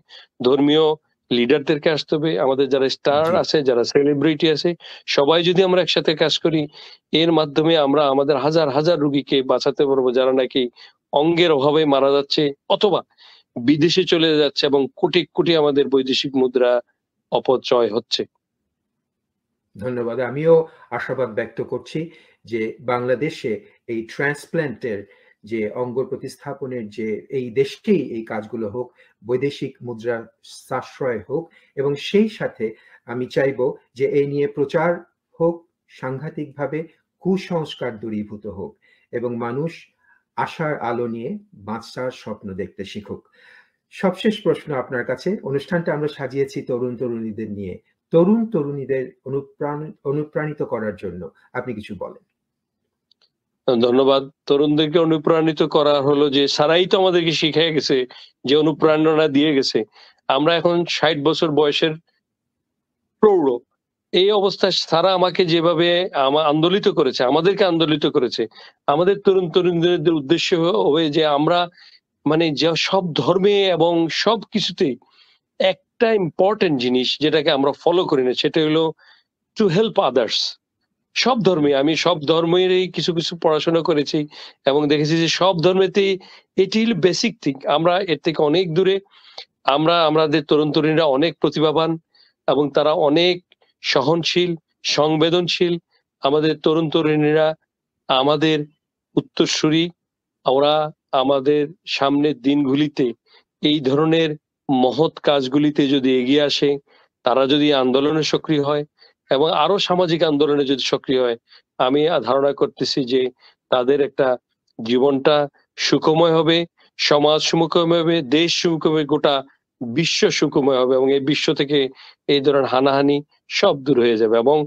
ধর্মীয় লিডারদেরকে আসতে হবে, আমাদের যারা স্টার আছে, যারা সেলিব্রিটি আছে, সবাই যদি আমরা একসাথে কাজ করি, এর মাধ্যমে আমরা আমাদের হাজার হাজার রোগীকে বাঁচাতে পারবো যারা নাকি অঙ্গের অভাবে মারা যাচ্ছে অথবা বিদেশে চলে যাচ্ছে এবং কোটি কোটি আমাদের বৈদেশিক মুদ্রা অপচয় হচ্ছে। ধন্যবাদ। আমিও আশাবাদ ব্যক্ত করছি যে বাংলাদেশে এই ট্রান্সপ্ল্যান্টের যে অঙ্গ প্রতিস্থাপনের যে এই দেশকেই এই কাজগুলো হোক, বৈদেশিক মুদ্রার সাশ্রয় হোক, এবং সেই সাথে আমি চাইবো যে এই নিয়ে প্রচার হোক, সাংঘাতিকভাবে কুসংস্কার দূরীভূত হোক এবং মানুষ আশার আলো নিয়ে বাঁচার স্বপ্ন দেখতে শিখুক। সবশেষ প্রশ্ন আপনার কাছে। অনুষ্ঠানটা আমরা সাজিয়েছি তরুণ তরুণীদের নিয়ে। তরুণ তরুণীদের অনুপ্রাণিত করার জন্য আপনি কিছু বলেন। ধন্যবাদ। তরুণদেরকে অনুপ্রাণিত করা হলো যে সারাই তো আমাদেরকে শিখিয়ে গেছে, যে অনুপ্রেরণা দিয়ে গেছে। আমরা এখন 60 বছর বয়সের প্রৌঢ়, এই অবস্থায় সারা আমাকে যেভাবে আন্দোলিত করেছে, আমাদেরকে আন্দোলিত করেছে, আমাদের তরুণ তরুণীদের উদ্দেশ্য হবে যে আমরা মানে যে সব ধর্মে এবং সব কিছুতেই একটা ইম্পর্টেন্ট জিনিস যেটাকে আমরা ফলো করি না, সেটা হলো টু হেল্প আদার্স। সব ধর্মে, আমি সব ধর্মেরই কিছু কিছু পড়াশোনা করেছি এবং দেখেছি যে সব ধর্মেতেই এটি বেসিক থিং। আমরা এর থেকে অনেক দূরে, আমাদের তরুণ তরুণীরা অনেক প্রতিভাবান এবং তারা অনেক সহনশীল, সংবেদনশীল। আমাদের তরুণ তরুণীরা আমাদের উত্তরসূরি, ওরা আমাদের সামনের দিনগুলিতে এই ধরনের মহৎ কাজগুলিতে যদি এগিয়ে আসে, তারা যদি আন্দোলনে সক্রিয় হয় এবং আরো সামাজিক আন্দোলনে যদি সক্রিয় হয়, আমি ধারণা করতেছি যে তাদের একটা জীবনটা সুখময় হবে, সমাজ সুখময় হবে, দেশ সুখময় হবে, গোটা বিশ্ব সুখময় হবে এবং এই বিশ্ব থেকে এই ধরনের হানাহানি সব দূর হয়ে যাবে। এবং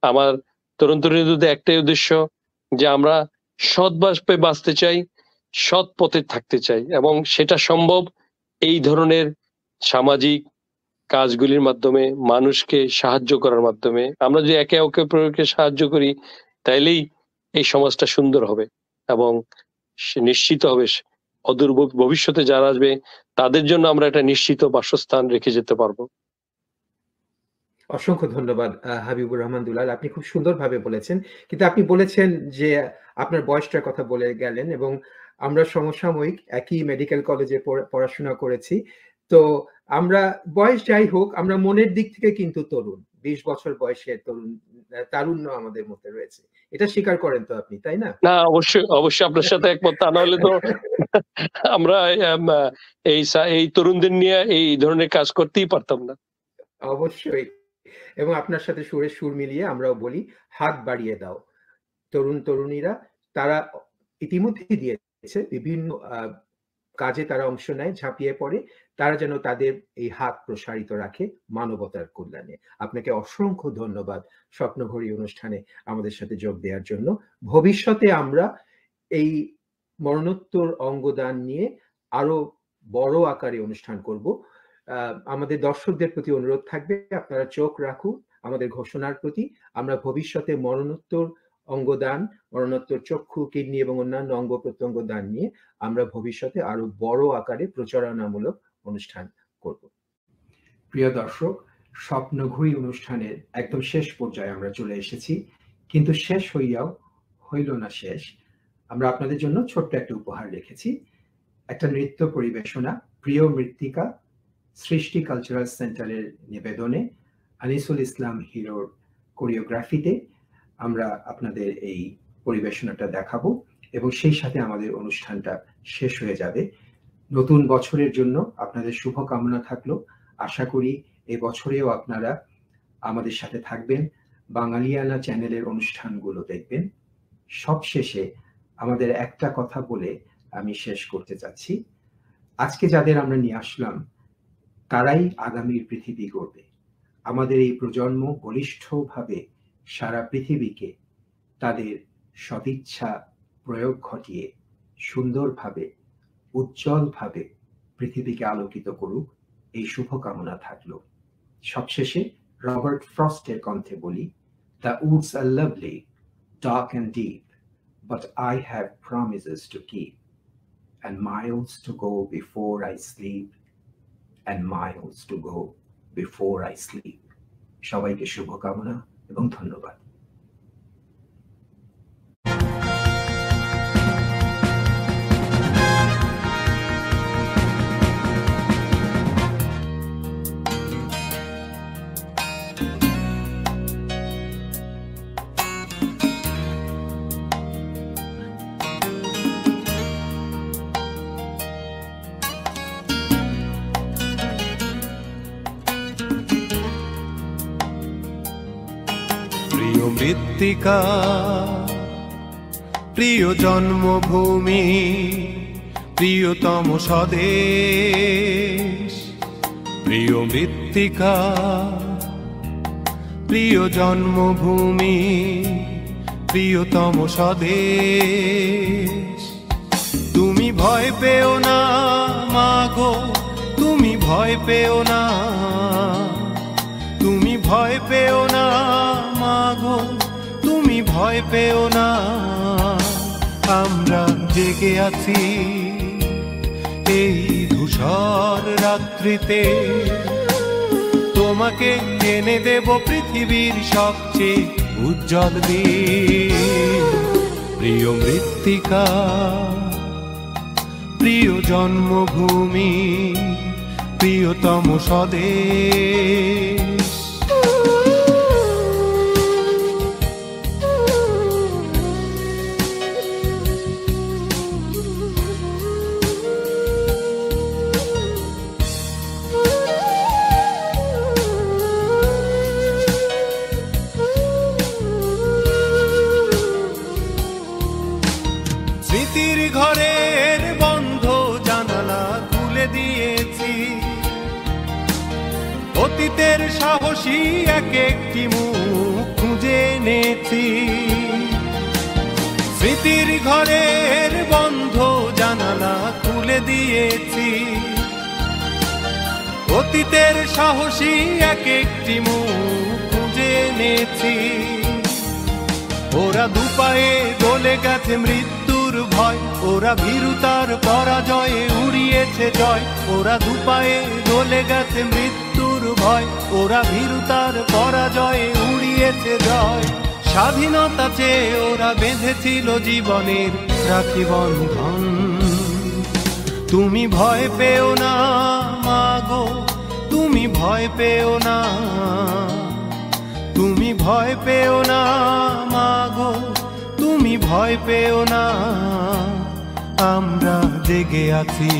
আমার তরুণ তরুণীদের একটাই উদ্দেশ্য যে আমরা সৎভাবে বাঁচতে চাই, সৎ পথে থাকতে চাই এবং সেটা সম্ভব এই ধরনের সামাজিক কাজগুলির মাধ্যমে, মানুষকে সাহায্য করার মাধ্যমে। আমরা যদি একে অপরকে সাহায্য করি তাইলেই এই সমাজটা সুন্দর হবে এবং নিশ্চিত হবে অদূর ভবিষ্যতে যারা আসবে তাদের জন্য আমরা একটা নিশ্চিত বাসস্থান রেখে যেতে পারবো। অসংখ্য ধন্যবাদ হাবিবুর রহমান দুলাল, আপনি খুব সুন্দরভাবে বলেছেন। কিন্তু আপনি বলেছেন যে আপনার বয়সটার কথা বলে গেলেন এবং আমরা সমসাময়িক একই মেডিকেল কলেজে পড়াশোনা করেছি। তো আমরা বয়স যাই হোক, আমরা মনের দিক থেকে কিন্তু তরুণ, 20 বছর বয়সের তারুণ্য আমাদের মধ্যে রয়েছে। এটা স্বীকার করেন তো আপনি, তাই না? না, অবশ্যই অবশ্যই আপনার সাথে একমত। তা নাহলে তো আমরা এই তরুণদের নিয়ে এই ধরনের কাজ করতেই পারতাম না। অবশ্যই। এবং আপনার সাথে সুরে সুর মিলিয়ে আমরাও বলি, হাত বাড়িয়ে দাও। তরুণ তরুণীরা তারা ইতিমধ্যে দিয়েছে, বিভিন্ন কাজে তারা অংশ নেয়, ঝাঁপিয়ে পড়ে, তারা যেন তাদের এই হাত প্রসারিত রাখে মানবতার কল্যাণে। আপনাকে অসংখ্য ধন্যবাদ স্বপ্নঘড়ি অনুষ্ঠানে আমাদের সাথে যোগ দেওয়ার জন্য। ভবিষ্যতে আমরা এই মরণোত্তর অঙ্গদান নিয়ে আরো বড় আকারে অনুষ্ঠান করব। আমাদের দর্শকদের প্রতি অনুরোধ থাকবে, আপনারা চোখ রাখুন আমাদের ঘোষণার প্রতি। আমরা ভবিষ্যতে মরণোত্তর অঙ্গদান, মরণোত্তর চক্ষু, কিডনি এবং অন্যান্য অঙ্গ প্রত্যঙ্গ দান নিয়ে আমরা ভবিষ্যতে আরো বড় আকারে প্রচারণামূলক অনুষ্ঠান করব। প্রিয় দর্শক, স্বপ্নঘড়ি অনুষ্ঠানের একদম শেষ পর্যায়ে আমরা চলে এসেছি, কিন্তু শেষ হইয়াও হইল না শেষ। আমরা আপনাদের জন্য ছোট্ট একটা উপহার রেখেছি, একটা নৃত্য পরিবেশনা। প্রিয় মৃত্তিকা সৃষ্টি কালচারাল সেন্টারের নিবেদনে আনিসুল ইসলাম হিরোর কোরিওগ্রাফিতে আমরা আপনাদের এই পরিবেশনাটা দেখাবো এবং সেই সাথে আমাদের অনুষ্ঠানটা শেষ হয়ে যাবে। নতুন বছরের জন্য আপনাদের শুভকামনা থাকলো। আশা করি এই বছরেও আপনারা আমাদের সাথে থাকবেন, বাঙালিয়ানা চ্যানেলের অনুষ্ঠানগুলো দেখবেন। সবশেষে আমাদের একটা কথা বলে আমি শেষ করতে চাচ্ছি। আজকে যাদের আমরা নিয়ে আসলাম তারাই আগামীর পৃথিবী গড়বে। আমাদের এই প্রজন্ম বলিষ্ঠভাবে সারা পৃথিবীকে তাদের সদিচ্ছা প্রয়োগ ঘটিয়ে সুন্দরভাবে, উজ্জ্বলভাবে পৃথিবীকে আলোকিত করুক, এই শুভকামনা থাকলো। সবশেষে রবার্ট ফ্রস্টের কণ্ঠে বলি, The woods are lovely, dark and deep, but I have promises to keep, and miles to go before I sleep, and miles to go before I sleep. সবাইকে শুভকামনা এবং ধন্যবাদ। মৃত্তিকা প্রিয় জন্মভূমি, প্রিয়তম স্বদেশ। প্রিয় মৃত্তিকা প্রিয় জন্মভূমি, প্রিয়তম স্বদেশ। তুমি ভয় পেও না মাগো, তুমি ভয় পেও না, তুমি ভয় পেও না মাগো, তুমি ভয় পেও না। আমরা জেগে আছি এই ধূসর রাত্রিতে, তোমাকে এনে দেব পৃথিবীর সবচেয়ে উজ্জ্বল দিন। প্রিয় মৃত্তিকা, প্রিয় জন্মভূমি, প্রিয়তম স্বদেশ। স্মৃতির ঘরের বন্ধ জানালা খুলে দিয়েছি, অতীতের সাহসী এক একটি মুখ খুঁজে এনেছি। স্মৃতির ঘরের বন্ধ জানালা খুলে দিয়েছি, অতীতের সাহসী এক একটি মুখ খুঁজে এনেছি। ওরা দুপায়ে দলে গেছে মৃত্যুর ভয়, ওরা ভীরুতার পরাজয়ে উড়িয়েছে জয়। ওরা দুপায়ে দলে গেছে মৃত্যুর ভয়, ওরা ভীরুতার পরাজয়ে উড়িয়েছে জয়। স্বাধীনতা চেয়ে ওরা বেঁধেছিল জীবনের রাখি বন্ধন। তুমি ভয় পেও না মাগো, তুমি ভয় পেও না, তুমি ভয় পেও না মাগো, তুমি ভয় পেও না, আমরা জেগে আছি।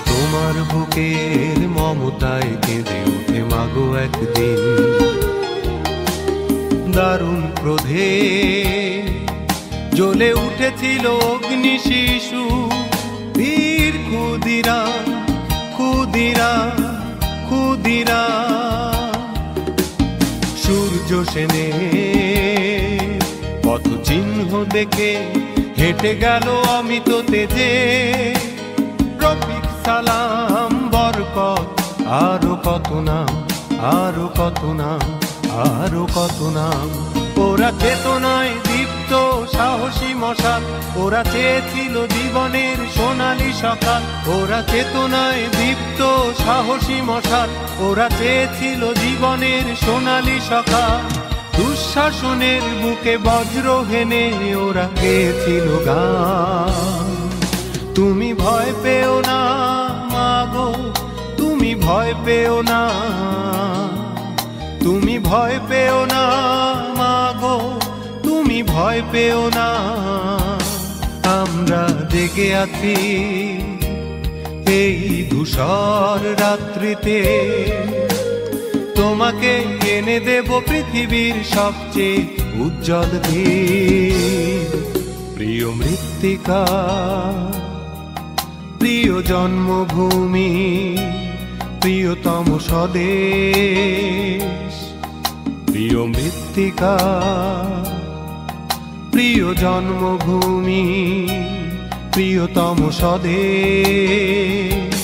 তোমার বুকের মমতায় কেঁদে উঠে মাগো একদিন, দারুণ ক্রোধে জ্বলে উঠেছিল অগ্নি শিশু। বীর ক্ষুদিরা ক্ষুদিরা ক্ষুদিরা, সূর্য সেনে পথ চিহ্ন দেখে হেঁটে গেল অমিত তেজে। রফিক সালাম বরকত, আরো কত নাম, আরো কত নাম, আরো কত নাম। ওরা চেতনায় দীপ্ত সাহসী মশাল, ওরা চেয়েছিল জীবনের সোনালী সকাল। ওরা চেতনায় দীপ্ত সাহসী মশাল, ওরা চেয়েছিল জীবনের সোনালী সকাল। দুঃশাসনের বুকে বজ্র হেনে ওরা গেয়েছিল গান। তুমি ভয় পেও না মাগো, তুমি ভয় পেও না, তুমি ভয় পেও না মাগো, তুমি ভয় পেও না, আমরা জেগে আছি এই ধূসর রাত্রিতে। তোমাকে এনে দেব পৃথিবীর সবচেয়ে উজ্জ্বল দিন। প্রিয় মৃত্তিকা, প্রিয় জন্মভূমি, প্রিয়তম স্বদেশ। প্রিয় মৃত্তিকা, প্রিয় জন্মভূমি, প্রিয়তম স্বদেশ।